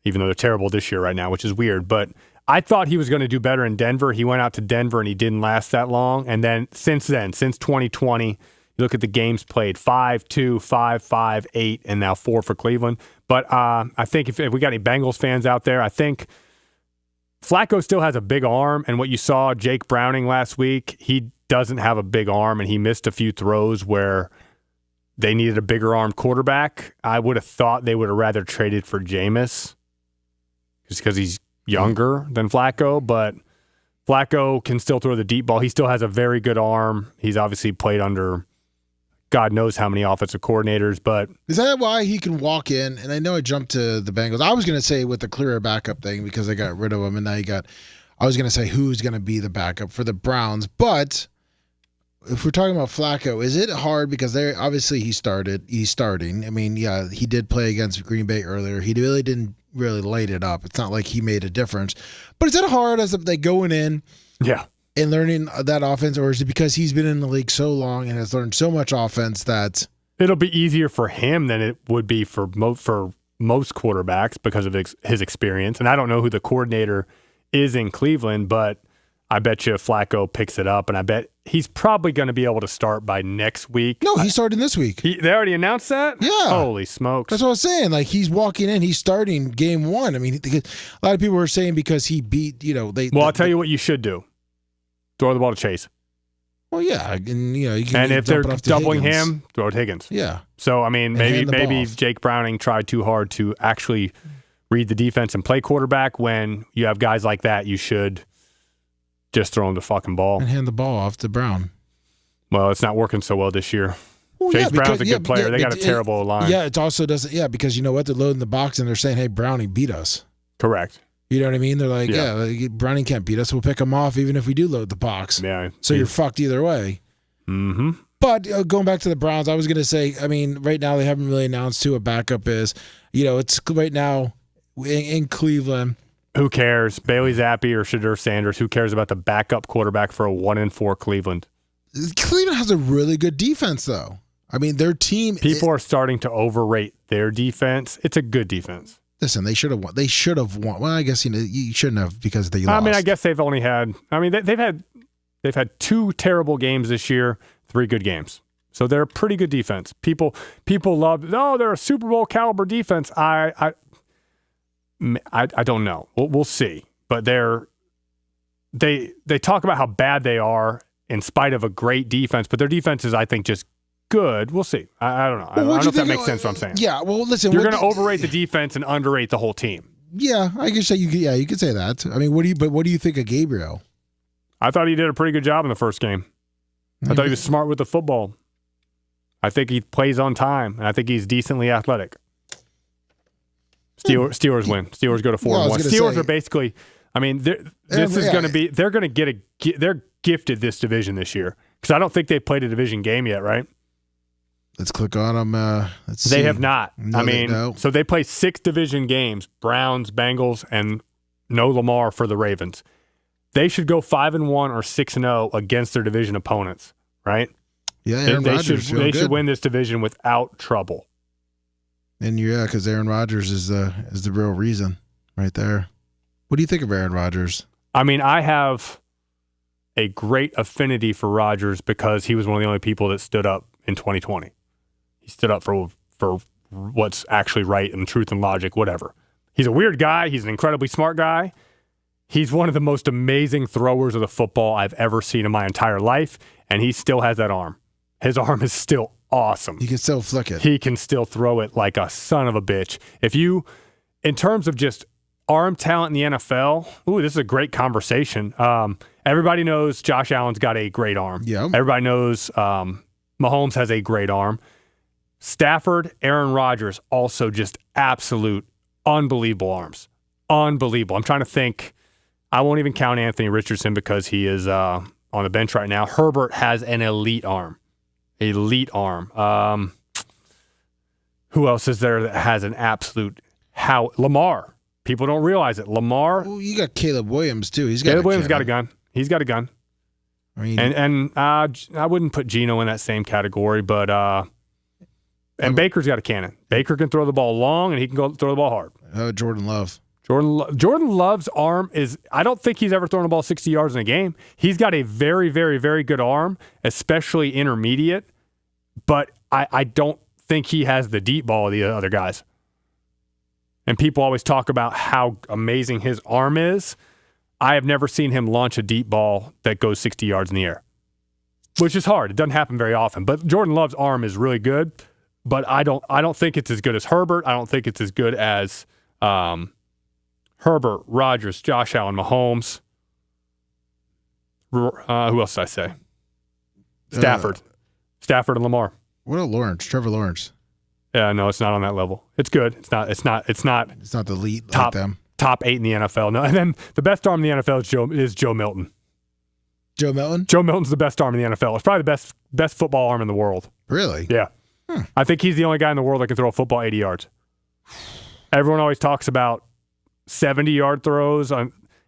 even though they're terrible this year right now, which is weird. But I thought he was going to do better in Denver. He went out to Denver, and he didn't last that long. And then, since 2020, you look at the games played, 5-2, 5-5, 8, and now 4 for Cleveland. But I think if we got any Bengals fans out there, I think Flacco still has a big arm, and what you saw Jake Browning last week, he doesn't have a big arm, and he missed a few throws where they needed a bigger arm quarterback. I would have thought they would have rather traded for Jameis just because he's younger than Flacco, but Flacco can still throw the deep ball. He still has a very good arm. He's obviously played under God knows how many offensive coordinators, but is that why he can walk in? And I know I jumped to the Bengals. I was going to say with the clear backup thing because they got rid of him, and now I was going to say who's going to be the backup for the Browns. But if we're talking about Flacco, is it hard because he's starting. I mean, yeah, he did play against Green Bay earlier. He really didn't light it up. It's not like he made a difference. But is it hard as if they going in? Yeah. And learning that offense, or is it because he's been in the league so long and has learned so much offense that it'll be easier for him than it would be for most quarterbacks because of his experience? And I don't know who the coordinator is in Cleveland, but I bet you Flacco picks it up, and I bet he's probably going to be able to start by next week. No, he's starting this week. They already announced that? Yeah. Holy smokes. That's what I was saying. Like, he's walking in, he's starting game one. I mean, a lot of people were saying because he beat, I'll tell you what you should do. Throw the ball to Chase. Well, yeah. And, you can and if they're dump it off to doubling Higgins. him, throw it Higgins. Yeah. So, I mean, hand the maybe ball. Jake Browning tried too hard to actually read the defense and play quarterback. When you have guys like that, you should just throw him the fucking ball. And hand the ball off to Brown. Well, it's not working so well this year. Well, Chase Brown's a good player. They got a terrible line. Yeah, it also doesn't. Yeah, because you know what? They're loading the box and they're saying, hey, Browning beat us. Correct. You know what I mean? They're like, Yeah. Browning can't beat us. We'll pick him off even if we do load the box. Yeah. So you're fucked either way. Mm-hmm. But going back to the Browns, I was going to say, I mean, right now they haven't really announced who a backup is. It's right now in Cleveland. Who cares? Bailey Zappi or Shadur Sanders? Who cares about the backup quarterback for a 1-4 Cleveland? Cleveland has a really good defense, though. I mean, their team. People are starting to overrate their defense. It's a good defense. Listen, they should have won. They should have won. Well, I guess you shouldn't have because they lost. I mean, I guess they've only had. I mean, they've had 2 terrible games this year, 3 good games. So they're a pretty good defense. People love. Oh, they're a Super Bowl caliber defense. I don't know. We'll see. But they talk about how bad they are in spite of a great defense. But their defense is, I think, just good. We'll see. I don't know. I don't know if that makes sense. What I'm saying. Yeah. Well, listen. You're going to overrate the defense and underrate the whole team. Yeah, I guess you could say that. I mean, what do you think of Gabriel? I thought he did a pretty good job in the first game. I thought he was smart with the football. I think he plays on time, and I think he's decently athletic. Steelers win. Steelers go to 4-1. Steelers are basically. I mean, they're going to get they're gifted this division this year because I don't think they've played a division game yet, right? Let's click on them. Let's see. They have not. No, I mean, so they play 6 division games: Browns, Bengals, and no Lamar for the Ravens. They should go 5-1 or 6-0 against their division opponents, right? Yeah, Aaron Rodgers they should win this division without trouble. And because Aaron Rodgers is the real reason right there. What do you think of Aaron Rodgers? I mean, I have a great affinity for Rodgers because he was one of the only people that stood up in 2020. He stood up for what's actually right and truth and logic, whatever. He's a weird guy. He's an incredibly smart guy. He's one of the most amazing throwers of the football I've ever seen in my entire life, and he still has that arm. His arm is still awesome. He can still flick it. He can still throw it like a son of a bitch. In terms of just arm talent in the NFL, this is a great conversation. Everybody knows Josh Allen's got a great arm. Yeah. Everybody knows Mahomes has a great arm. Stafford, Aaron Rodgers, also just absolute unbelievable arms. Unbelievable. I'm trying to think. I won't even count Anthony Richardson because he is on the bench right now. Herbert has an elite arm. Elite arm. Who else is there that has an absolute Lamar. People don't realize it. Lamar. Well, you got Caleb Williams too. Caleb Williams got a gun. He's got a gun. I mean, and I wouldn't put Geno in that same category, but and Baker's got a cannon. Baker can throw the ball long, and he can go throw the ball hard. Jordan Love. Jordan Love's arm is, I don't think he's ever thrown a ball 60 yards in a game. He's got a very, very, very good arm, especially intermediate, but I don't think he has the deep ball of the other guys. And people always talk about how amazing his arm is. I have never seen him launch a deep ball that goes 60 yards in the air, which is hard. It doesn't happen very often. But Jordan Love's arm is really good, but I don't think it's as good as Herbert. I don't think it's as good as Herbert, Rodgers, Josh Allen, Mahomes. Who else did I say? Stafford and Lamar. What about Lawrence? Trevor Lawrence. Yeah, no, it's not on that level. It's good. It's not the elite top, like them. Top 8 in the NFL. No, and then the best arm in the NFL is Joe Milton. Joe Milton? Joe Milton's the best arm in the NFL. It's probably the best football arm in the world. Really? Yeah. I think he's the only guy in the world that can throw a football 80 yards. Everyone always talks about 70-yard throws.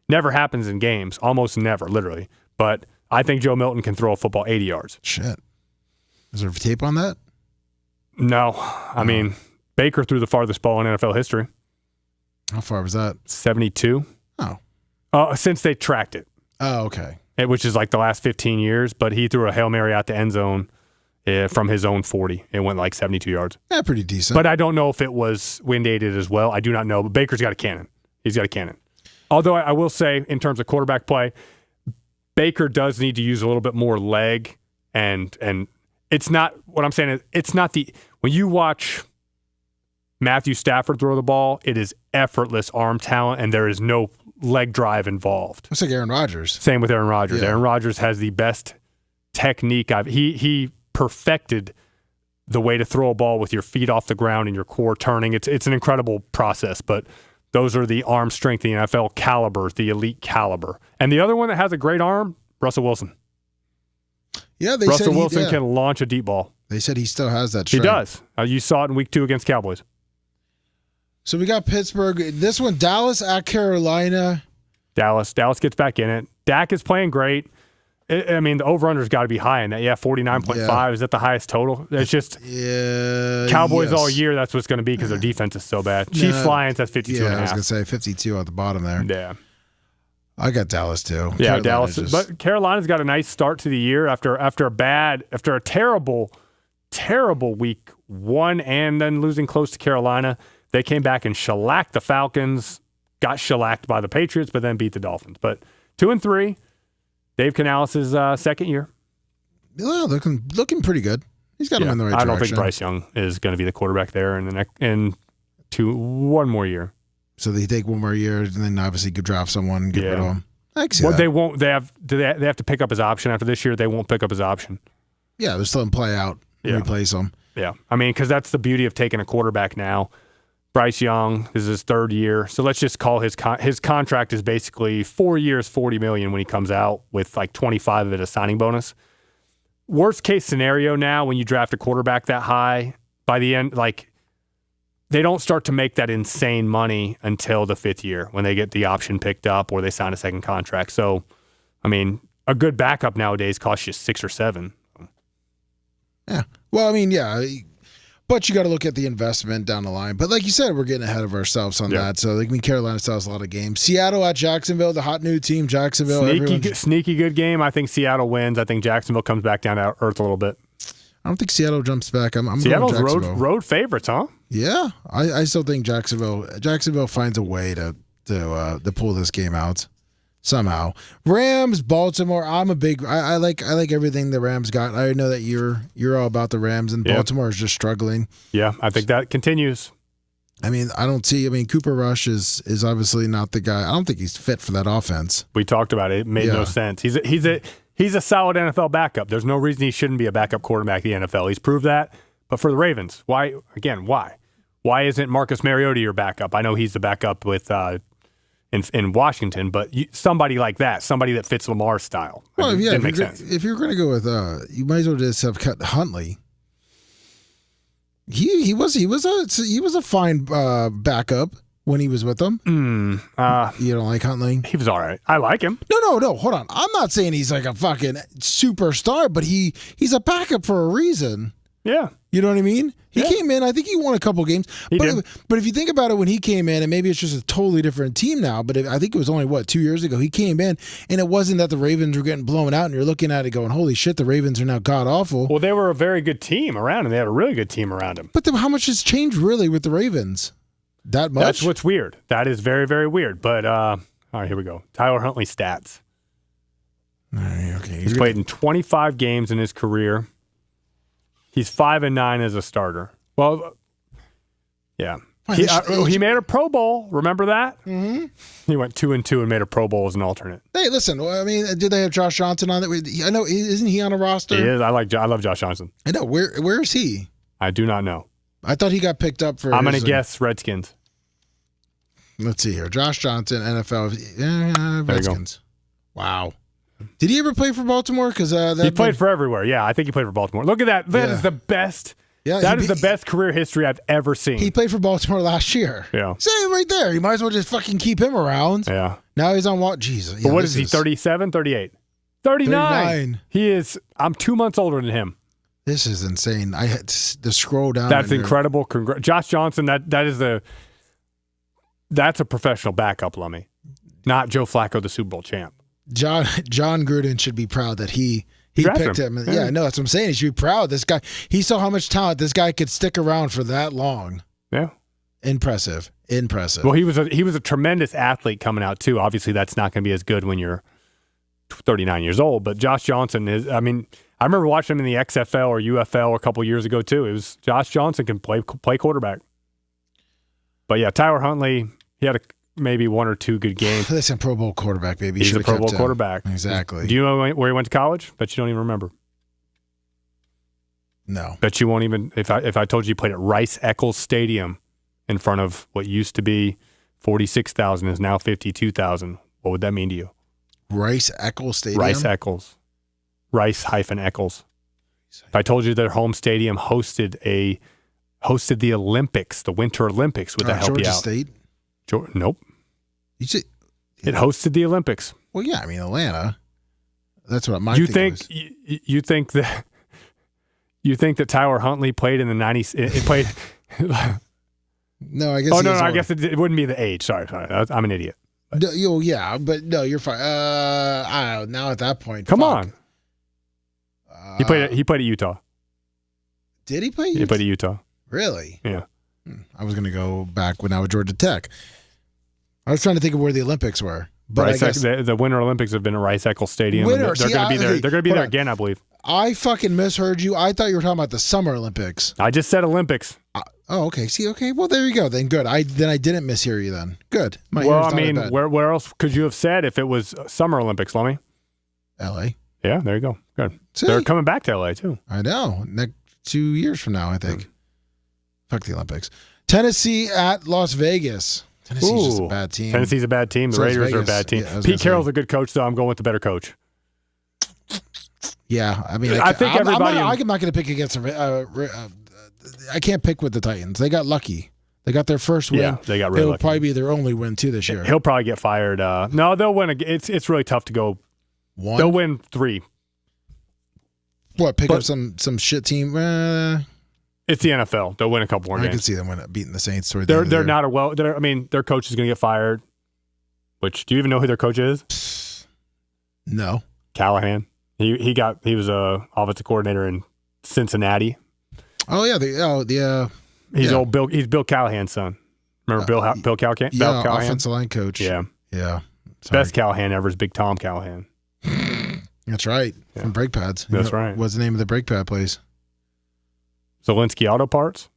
Never happens in games. Almost never, literally. But I think Joe Milton can throw a football 80 yards. Shit. Is there tape on that? No. I mean, Baker threw the farthest ball in NFL history. How far was that? 72. Oh. Since they tracked it. Oh, okay. Which is like the last 15 years, but he threw a Hail Mary out the end zone from his own 40. It went like 72 yards. Yeah, pretty decent. But I don't know if it was wind aided as well. I do not know. But Baker's got a cannon. He's got a cannon. Although I will say, in terms of quarterback play, Baker does need to use a little bit more leg. And it's not, what I'm saying is, it's not when you watch Matthew Stafford throw the ball, it is effortless arm talent, and there is no leg drive involved. It's like Aaron Rodgers. Same with Aaron Rodgers. Yeah. Aaron Rodgers has the best technique. He perfected the way to throw a ball with your feet off the ground and your core turning. It's an incredible process, but those are the arm strength, the NFL caliber, the elite caliber. And the other one that has a great arm, Russell Wilson. Yeah, Russell Wilson can launch a deep ball. They said he still has that strength. He does. You saw it in week 2 against Cowboys. So we got Pittsburgh. This one, Dallas at Carolina. Dallas gets back in it. Dak is playing great. I mean, the over-under's got to be high in that. Yeah, 49.5. Is that the highest total? It's just Cowboys all year, that's what's going to be because their defense is so bad. Chiefs, Lions, that's 52 and a half. I was going to say 52 at the bottom there. Yeah. I got Dallas too. Yeah, Dallas. But Carolina's got a nice start to the year after a terrible week 1 and then losing close to Carolina. They came back and shellacked the Falcons, got shellacked by the Patriots, but then beat the Dolphins. But 2-3. Dave Canales' second year. Yeah, looking pretty good. He's got him in the right direction. I don't think Bryce Young is going to be the quarterback there in one more year. So they take one more year, and then obviously could draft someone and get rid of him. I can see that. They won't. They have to pick up his option after this year. They won't pick up his option. Yeah, they're still in play out. Replace him. Yeah, I mean, because that's the beauty of taking a quarterback now. Bryce Young is his 3rd year, so let's just call his contract is basically 4 years, $40 million when he comes out with like 25 of it a signing bonus. Worst case scenario now, when you draft a quarterback that high, by the end, like they don't start to make that insane money until the 5th year when they get the option picked up or they sign a second contract. So, I mean, a good backup nowadays costs you 6 or 7. Yeah. Well, I mean, yeah. But you got to look at the investment down the line. But like you said, we're getting ahead of ourselves on that. So, I mean, Carolina still has a lot of games. Seattle at Jacksonville, the hot new team, Jacksonville. Sneaky good game. I think Seattle wins. I think Jacksonville comes back down to earth a little bit. I don't think Seattle jumps back. I'm Seattle's going Jacksonville. road favorites, huh? Yeah, I still think Jacksonville finds a way to pull this game out somehow. Rams, Baltimore. I like everything the Rams got. I know that you're all about the Rams, and Baltimore is just struggling. Yeah, I think that continues. I mean, Cooper Rush is obviously not the guy. I don't think he's fit for that offense. We talked about it. It made no sense. He's a solid NFL backup. There's no reason he shouldn't be a backup quarterback in the NFL. He's proved that. But for the Ravens, why? Again, why? Why isn't Marcus Mariota your backup? I know he's the backup with in Washington, but somebody like that, somebody that fits Lamar's style. Well, didn't make sense. If you're going to go with, you might as well just have cut Huntley. He was a fine backup when he was with them. You don't like Huntley? He was all right. I like him. No. Hold on. I'm not saying he's like a fucking superstar, but he's a backup for a reason. Yeah. You know what I mean? He came in, I think he won a couple games. But if you think about it, when he came in, and maybe it's just a totally different team now, but I think it was only, 2 years ago, he came in, and it wasn't that the Ravens were getting blown out, and you're looking at it going, holy shit, the Ravens are now god-awful. Well, they were a very good team around him. They had a really good team around him. But how much has changed, really, with the Ravens? That much? That's what's weird. That is very, very weird. But, all right, here we go. Tyler Huntley stats. Okay. He's played in 25 games in his career. He's 5-9 as a starter. Well, yeah. He made a Pro Bowl. Remember that? Mm-hmm. He went 2-2 and made a Pro Bowl as an alternate. Hey, listen. I mean, did they have Josh Johnson on it? I know. Isn't he on a roster? He is. I love Josh Johnson. I know. Where is he? I do not know. I thought he got picked up for. I'm going to guess Redskins. Let's see here. Josh Johnson, NFL. Redskins. Wow. Did he ever play for Baltimore? Because he played for everywhere. Yeah, I think he played for Baltimore. Look at that. That is the best. Yeah, that is the best career history I've ever seen. He played for Baltimore last year. Yeah. Say it right there. You might as well just fucking keep him around. Yeah. Now he's on what? Jesus. But what is he, 37, 38? 39. He is, I'm 2 months older than him. This is insane. I had to scroll down. That's incredible. Josh Johnson, that's a professional backup, Lummy. Not Joe Flacco, the Super Bowl champ. John Gruden should be proud that he picked him. Yeah, no, that's what I'm saying. He should be proud. This guy, he saw how much talent this guy could stick around for that long. Yeah. Impressive. Well, he was a tremendous athlete coming out too. Obviously, that's not going to be as good when you're 39 years old. But Josh Johnson is. I mean, I remember watching him in the XFL or UFL a couple years ago too. It was Josh Johnson can play quarterback. But yeah, Tyler Huntley, he had maybe one or two good games. That's a Pro Bowl quarterback, baby. He's a Pro Bowl quarterback. Exactly. Do you know where he went to college? Bet you don't even remember. No. Bet you won't even. If I told you he played at Rice-Eccles Stadium in front of what used to be 46,000 is now 52,000. What would that mean to you? Rice-Eccles Stadium? Rice-Eccles. Rice-Eccles. If I told you their home stadium hosted the Olympics, the Winter Olympics, would that help you out? Georgia State? Nope. You say, it hosted the Olympics. Well, yeah, I mean, Atlanta. That's what my You think that Tyler Huntley played in the 90s? It played. No, I guess. Oh, no, I guess it wouldn't be the age. Sorry. I'm an idiot. No, yeah, but no, you're fine. I don't know. Now at that point, come on. He played at Utah. Did he play? He played at Utah. Really? Yeah. I was going to go back when I was Georgia Tech. I was trying to think of where the Olympics were. But I guess the Winter Olympics have been at Rice-Eccles Stadium. They're going to be there. They're going to be there again, I believe. I fucking misheard you. I thought you were talking about the Summer Olympics. I just said Olympics. Okay. See, okay. Well, there you go. Then good. I didn't mishear you then. Good. Well, I mean, where else could you have said if it was Summer Olympics, Lummy? L.A. Yeah, there you go. Good. See? They're coming back to L.A. too. I know. Next 2 years from now, I think. Fuck the Olympics. Tennessee at Las Vegas. Tennessee's just a bad team. Tennessee's a bad team. The Raiders are a bad team. Yeah, Pete Carroll's a good coach, though. I'm going with the better coach. Yeah, I mean, I think everybody. I'm not going to pick against. I can't pick with the Titans. They got lucky. They got their first win. Yeah, they got really lucky. It'll probably be their only win too this year. He'll probably get fired. No, they'll win. It's really tough to go. One. They'll win 3. What? Pick up some shit team. It's the NFL. They'll win a couple more games. I can see them beating the Saints. They're not a well. I mean, their coach is going to get fired. Which, do you even know who their coach is? No. Callahan. He was a offensive coordinator in Cincinnati. Oh yeah, He's Bill. He's Bill Callahan's son. Remember Bill Callahan? Yeah, Bill Callahan? offensive line coach. Yeah. Sorry. Best Callahan ever is Big Tom Callahan. That's right. Yeah. From Brake Pads. That's right. What's the name of the brake pad place? Zelensky Auto Parts?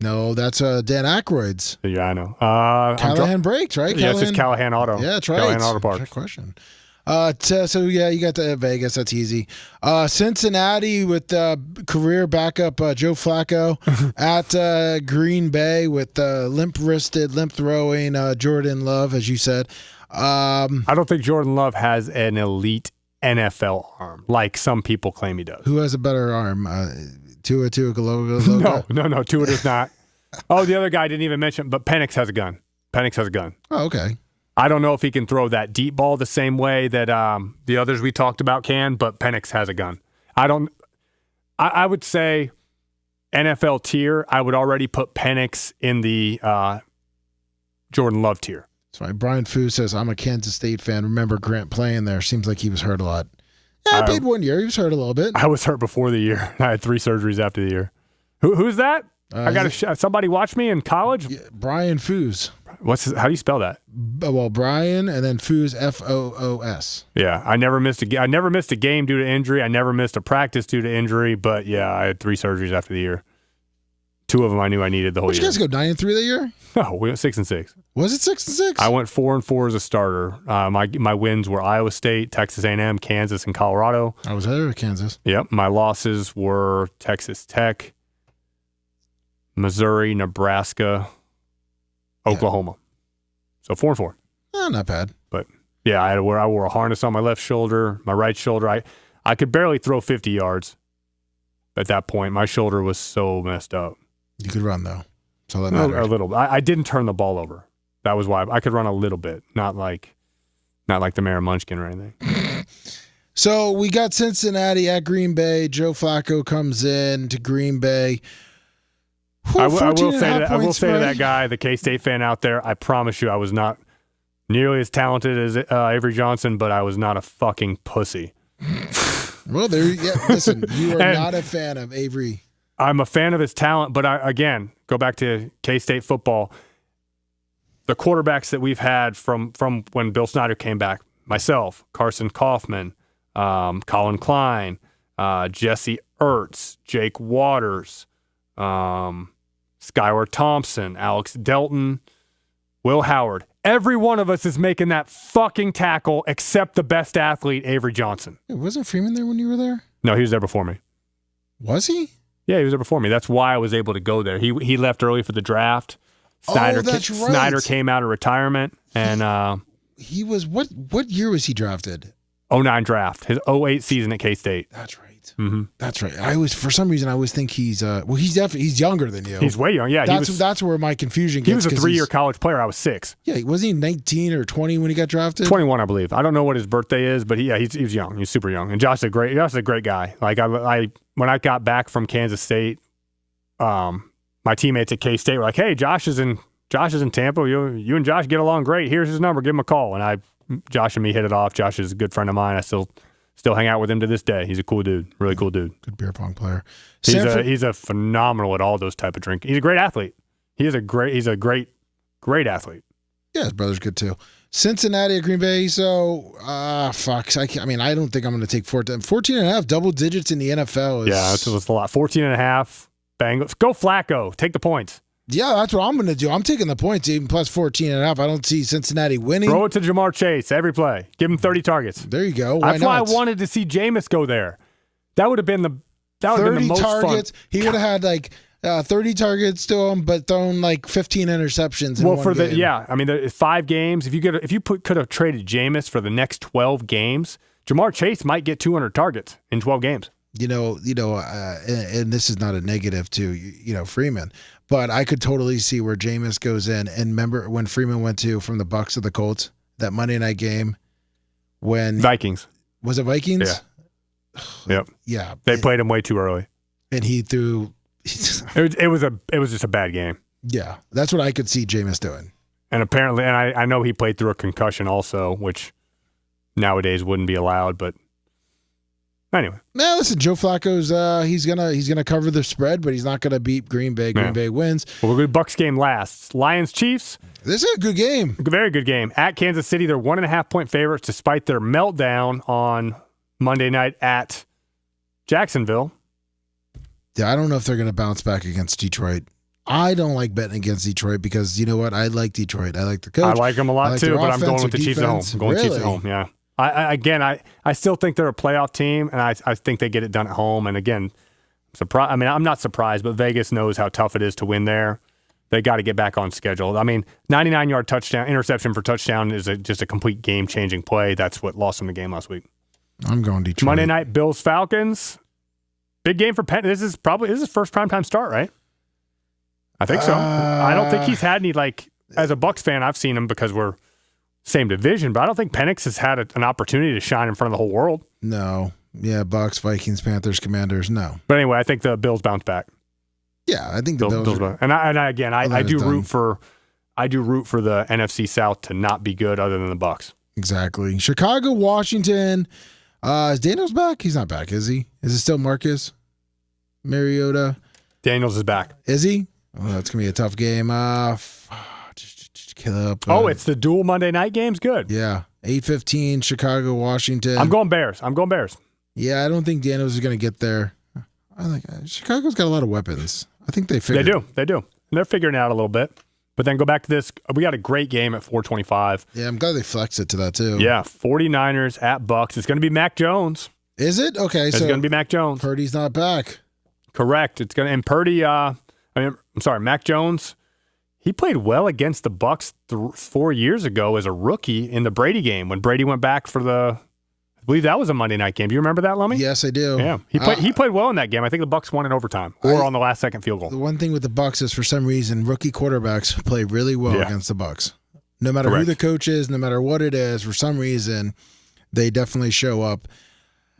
No, that's Dan Aykroyd's. Yeah, I know. Callahan Brakes, right? Yeah, it's just Callahan Auto. Yeah, that's right. Callahan Auto Parts. Good question. So yeah, you got the Vegas. That's easy. Cincinnati with career backup Joe Flacco at Green Bay with limp-wristed, limp-throwing Jordan Love, as you said. I don't think Jordan Love has an elite NFL arm like some people claim he does. Who has a better arm? Tua Tagovailoa? No. Tua does not. Oh, the other guy I didn't even mention, but Penix has a gun. Oh, okay. I don't know if he can throw that deep ball the same way that the others we talked about can, but Penix has a gun. I would say NFL tier, I would already put Penix in the Jordan Love tier. That's right. Brian Fu says, I'm a Kansas State fan. Remember Grant playing there. Seems like he was hurt a lot. Yeah, I played 1 year. He was hurt a little bit. I was hurt before the year. I had 3 surgeries after the year. Who's that? I got somebody watch me in college? Yeah, Brian Foos. How do you spell that? Well, Brian and then Foos, Foos. Yeah, I never missed a game due to injury. I never missed a practice due to injury. But yeah, I had 3 surgeries after the year. 2 of them I knew I needed the whole year. Did you guys go 9-3 that year? No, we went 6-6. Was it 6-6? I went 4-4 as a starter. My wins were Iowa State, Texas A&M, Kansas, and Colorado. I was there with Kansas. Yep. My losses were Texas Tech, Missouri, Nebraska, Oklahoma. So 4-4. Oh, not bad. But yeah, I wore a harness on my left shoulder, my right shoulder. I could barely throw 50 yards at that point. My shoulder was so messed up. You could run though, so that mattered. A little. I didn't turn the ball over. That was why I could run a little bit, not like the Mayor Munchkin or anything. So we got Cincinnati at Green Bay. Joe Flacco comes in to Green Bay. I will say to that guy, the K-State fan out there, I promise you I was not nearly as talented as Avery Johnson, but I was not a fucking pussy. Well, listen, you are not a fan of Avery. I'm a fan of his talent, but again, go back to K-State football. The quarterbacks that we've had from when Bill Snyder came back, myself, Carson Kaufman, Colin Klein, Jesse Ertz, Jake Waters, Skylar Thompson, Alex Delton, Will Howard. Every one of us is making that fucking tackle except the best athlete, Avery Johnson. Hey, wasn't Freeman there when you were there? No, he was there before me. Was he? Yeah, he was there before me. That's why I was able to go there. He left early for the draft. Snyder, that's right. Snyder came out of retirement, and he was what year was he drafted? 09 draft. His 08 season at K-State. That's right. Mm-hmm. That's right. For some reason I always think he's he's younger than you. He's way young. Yeah, that's where my confusion gets. He was a 3-year college player. I was 6. Yeah, wasn't he 19 or 20 when he got drafted? 21, I believe. I don't know what his birthday is, but he's young. He's super young. And Josh is a great guy. Like I when I got back from Kansas State, my teammates at K-State were like, "Hey, Josh is in Tampa. You and Josh get along great. Here's his number. Give him a call." And Josh and me hit it off. Josh is a good friend of mine. I still hang out with him to this day. He's a cool dude. Really cool dude. Good beer pong player. He's a phenomenal at all those type of drinks. He's a great athlete. He's a great athlete. Yeah, his brother's good too. Cincinnati at Green Bay. So, fuck. I don't think I'm going to take 14 and a half, double digits in the NFL. That's a lot. 14 and a half. Bengals. Go Flacco. Take the points. Yeah, that's what I'm going to do. I'm taking the points, even plus 14 and a half. I don't see Cincinnati winning. Throw it to Jamar Chase every play. Give him 30 targets. There you go. That's why I wanted to see Jameis go there. That would have been the most targets. Fun. He would have had like 30 targets to him, but thrown like 15 interceptions. In one game. There's 5 games. If you could have traded Jameis for the next 12 games, Jamar Chase might get 200 targets in 12 games. And this is not a negative to Freeman, but I could totally see where Jameis goes in. And remember when Freeman went from the Bucs to the Colts, that Monday night game when Vikings. Was it Vikings? Yeah. Yep. Yeah. They played him way too early. And he threw it was just a bad game. Yeah. That's what I could see Jameis doing. And apparently I know he played through a concussion also, which nowadays wouldn't be allowed, but anyway. Now listen, Joe Flacco's he's gonna cover the spread, but he's not gonna beat Green Bay. Green Bay wins. Well, we're good. Bucs game lasts. Lions Chiefs. This is a good game. Very good game. At Kansas City, they're 1.5 point favorites despite their meltdown on Monday night at Jacksonville. Yeah, I don't know if they're gonna bounce back against Detroit. I don't like betting against Detroit because you know what? I like Detroit. I like the coach. I like them a lot too, but I'm going with the Chiefs at home. I'm going really? Chiefs at home. Yeah. I still think they're a playoff team, and I think they get it done at home. And again, I'm not surprised, but Vegas knows how tough it is to win there. They got to get back on schedule. 99-yard touchdown, interception for touchdown is just a complete game-changing play. That's what lost them the game last week. I'm going Detroit. Monday night, Bills Falcons. Big game for Penn. This is his first primetime start, right? I think so. I don't think he's had any as a Bucs fan. I've seen him because we're same division, but I don't think Penix has had an opportunity to shine in front of the whole world. No. Yeah, Bucs, Vikings, Panthers, Commanders, no. But anyway, I think the Bills bounce back. Yeah, I think the Bills are, and I do root for the NFC South to not be good other than the Bucs. Exactly. Chicago, Washington. Is Daniels back? He's not back, is he? Is it still Marcus Mariota? Daniels is back. Is he? Oh, that's going to be a tough game. It's the dual Monday night games? Good. Yeah. 8:15, Chicago, Washington. I'm going Bears. Yeah, I don't think Daniels is going to get there. Chicago's got a lot of weapons. I think they figured. They do. And they're figuring it out a little bit. But then go back to this. We got a great game at 4:25. Yeah, I'm glad they flexed it to that too. Yeah, 49ers at Bucs. It's going to be Mac Jones. Is it? Okay, it's going to be Mac Jones. Purdy's not back. Correct. It's going to, and Purdy. Mac Jones. He played well against the Bucs 4 years ago as a rookie in the Brady game when Brady went back for I believe that was a Monday night game. Do you remember that, Lummy? Yes, I do. Yeah, he played well in that game. I think the Bucs won in overtime or on the last second field goal. The one thing with the Bucs is for some reason rookie quarterbacks play really well against the Bucs. No matter who the coach is, no matter what it is, for some reason they definitely show up.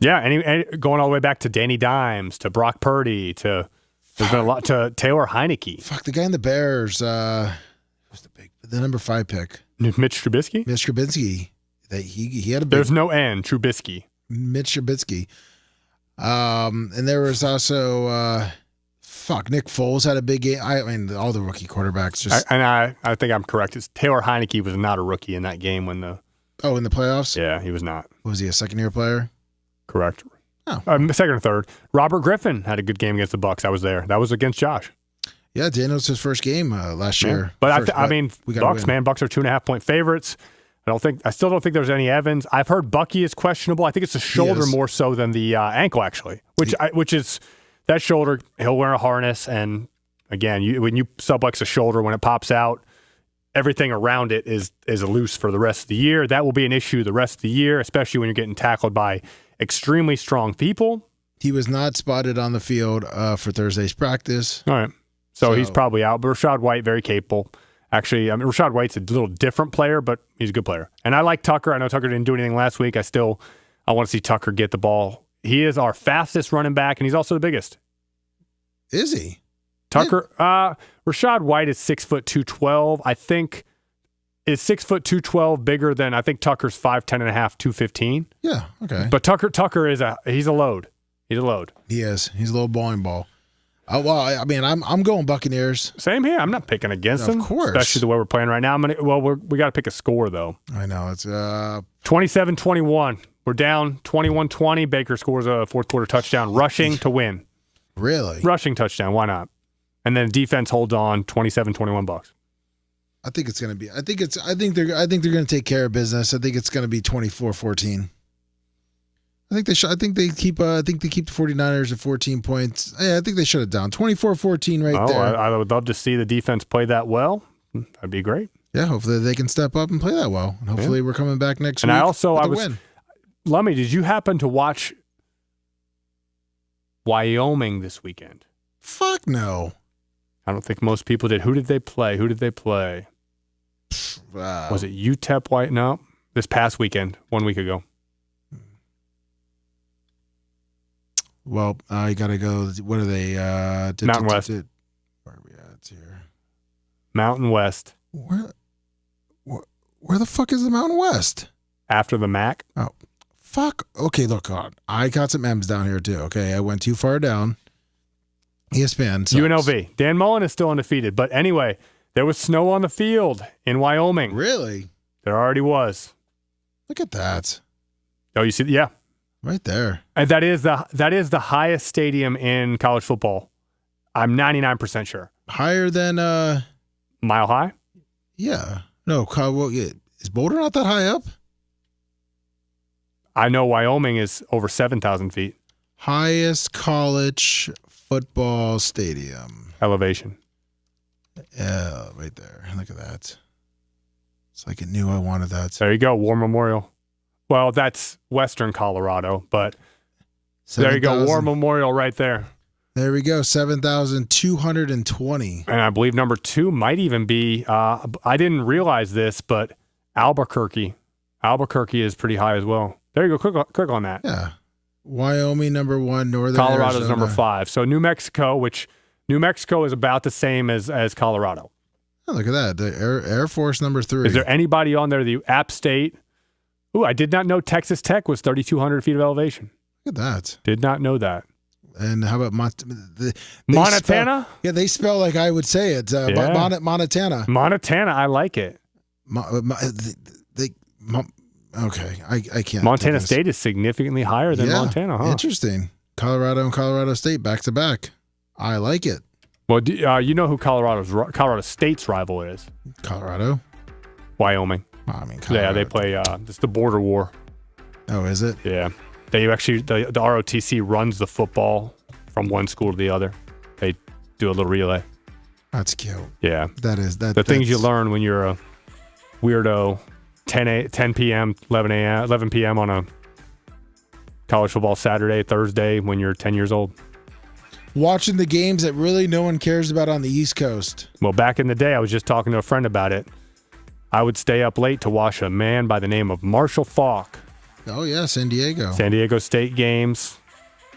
Yeah, and going all the way back to Danny Dimes, to Brock Purdy, there's been a lot to Taylor Heineke. Fuck, the guy in the Bears. Who's the number 5 pick. Mitch Trubisky? Mitch Trubisky. He had a big... There's no N, Trubisky. Mitch Trubisky. And there was also... Nick Foles had a big game. I mean, all the rookie quarterbacks just... I think I'm correct. Taylor Heineke was not a rookie in that game when the... Oh, in the playoffs? Yeah, he was not. Was he a second-year player? Correct. Oh. Second or third. Robert Griffin had a good game against the Bucs. I was there. That was against Josh. Yeah, Daniel's his first game last year. But Bucs, man. Bucs are 2.5-point favorites. I still don't think there's any Evans. I've heard Bucky is questionable. I think it's the shoulder more so than the ankle, actually, which is that shoulder. He'll wear a harness. And again, when you sublux a shoulder, when it pops out, everything around it is loose for the rest of the year. That will be an issue the rest of the year, especially when you're getting tackled by extremely strong people. He was not spotted on the field for Thursday's practice. All right. So he's probably out. But Rachaad White, very capable. Actually, Rachaad White's a little different player, but he's a good player. And I like Tucker. I know Tucker didn't do anything last week. I want to see Tucker get the ball. He is our fastest running back, and he's also the biggest. Is he? Tucker, Rachaad White is 6'2", 212. I think is 6'2", 212 bigger than I think Tucker's 5'10 and a half, 215. Yeah, okay. But Tucker is he's a load. He's a load. He is. He's a little bowling ball. I'm going Buccaneers. Same here. I'm not picking against them. Of course. Especially the way we're playing right now. We got to pick a score, though. I know. It's 27-21. We're down 21-20. Baker scores a fourth quarter touchdown, rushing to win. Really? Rushing touchdown. Why not? And then defense holds on 27-21 Bucks. I think it's going to be. I think they're going to take care of business. I think it's going to be 24-14. I think they keep the 49ers at 14 points. Yeah, I think they shut it down. 24-14 there. I would love to see the defense play that well. That'd be great. Yeah, hopefully they can step up and play that well. And hopefully we're coming back next week. And I was win. Lummy, did you happen to watch Wyoming this weekend? Fuck no. I don't think most people did. Who did they play? Was it UTEP White? No, this past weekend, 1 week ago. Well, you got to go. What are they? Mountain West. Where are we at here? Mountain West. Where the fuck is the Mountain West? After the MAC. Oh, fuck. Okay, look, I got some M's down here too. Okay, I went too far down. ESPN sucks. UNLV. Dan Mullen is still undefeated. But anyway, there was snow on the field in Wyoming. Really? There already was. Look at that. Oh, you see? Yeah. Right there. And that is the highest stadium in college football. I'm 99% sure. Higher than Mile High? Yeah. No, is Boulder not that high up? I know Wyoming is over 7,000 feet. Highest college football stadium. Elevation. Yeah, right there. Look at that. It's like it knew I wanted that. There you go, War Memorial. Well, that's Western Colorado, but there you go, War Memorial right there. There we go, 7,220. And I believe number 2 might even be, I didn't realize this, but Albuquerque. Albuquerque is pretty high as well. There you go, click on that. Yeah. Wyoming, number 1, Northern Colorado's Arizona. number 5. So New Mexico, which New Mexico is about the same as Colorado. Oh, look at that, the Air Force number 3. Is there anybody on there, the App State? Ooh, I did not know Texas Tech was 3,200 feet of elevation. Look at that. Did not know that. And how about Montana? They spell like I would say it. Montana. Montana, I like it. Okay, I can't. Montana State is significantly higher than Montana, huh? Interesting. Colorado and Colorado State back to back. I like it. Well, you know who Colorado State's rival is? Colorado? Wyoming. I mean, Colorado. Yeah, they play. It's the border war. Oh, is it? Yeah, they actually the ROTC runs the football from one school to the other. They do a little relay. That's cute. Yeah, that is that. The things you learn when you're a weirdo. 10 p.m., 11 p.m. on a college football Saturday, Thursday when you're 10 years old. Watching the games that really no one cares about on the East Coast. Well, back in the day, I was just talking to a friend about it. I would stay up late to watch a man by the name of Marshall Faulk. Oh, yeah, San Diego. San Diego State games.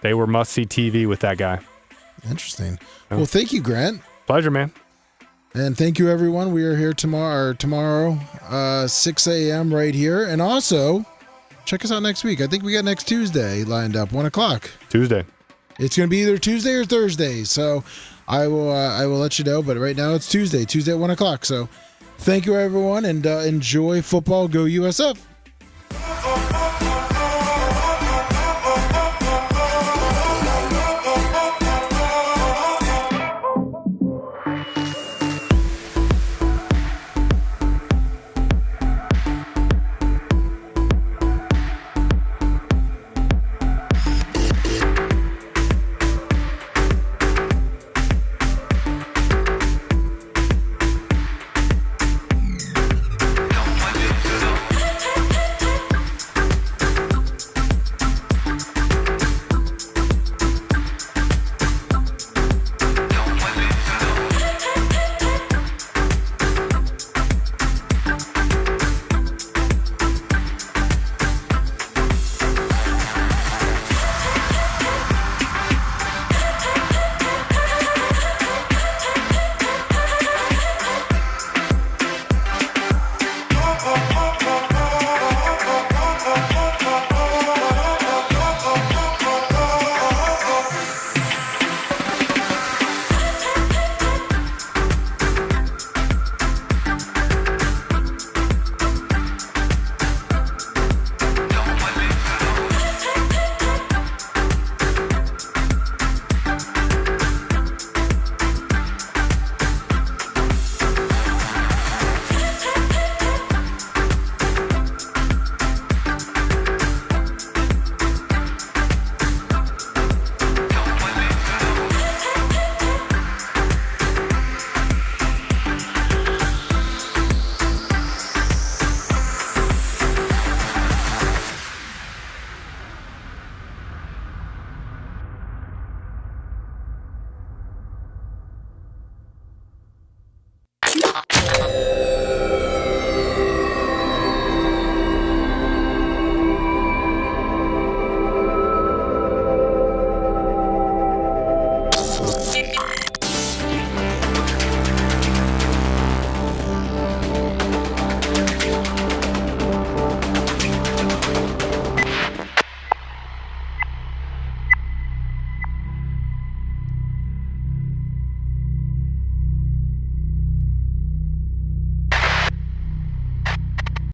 They were must-see TV with that guy. Interesting. Well, thank you, Grant. Pleasure, man. And thank you, everyone. We are here tomorrow, 6 a.m. right here. And also, check us out next week. I think we got next Tuesday lined up, 1 o'clock. Tuesday. It's going to be either Tuesday or Thursday. So I will let you know. But right now it's Tuesday at 1 o'clock. So thank you, everyone, and enjoy football. Go USF.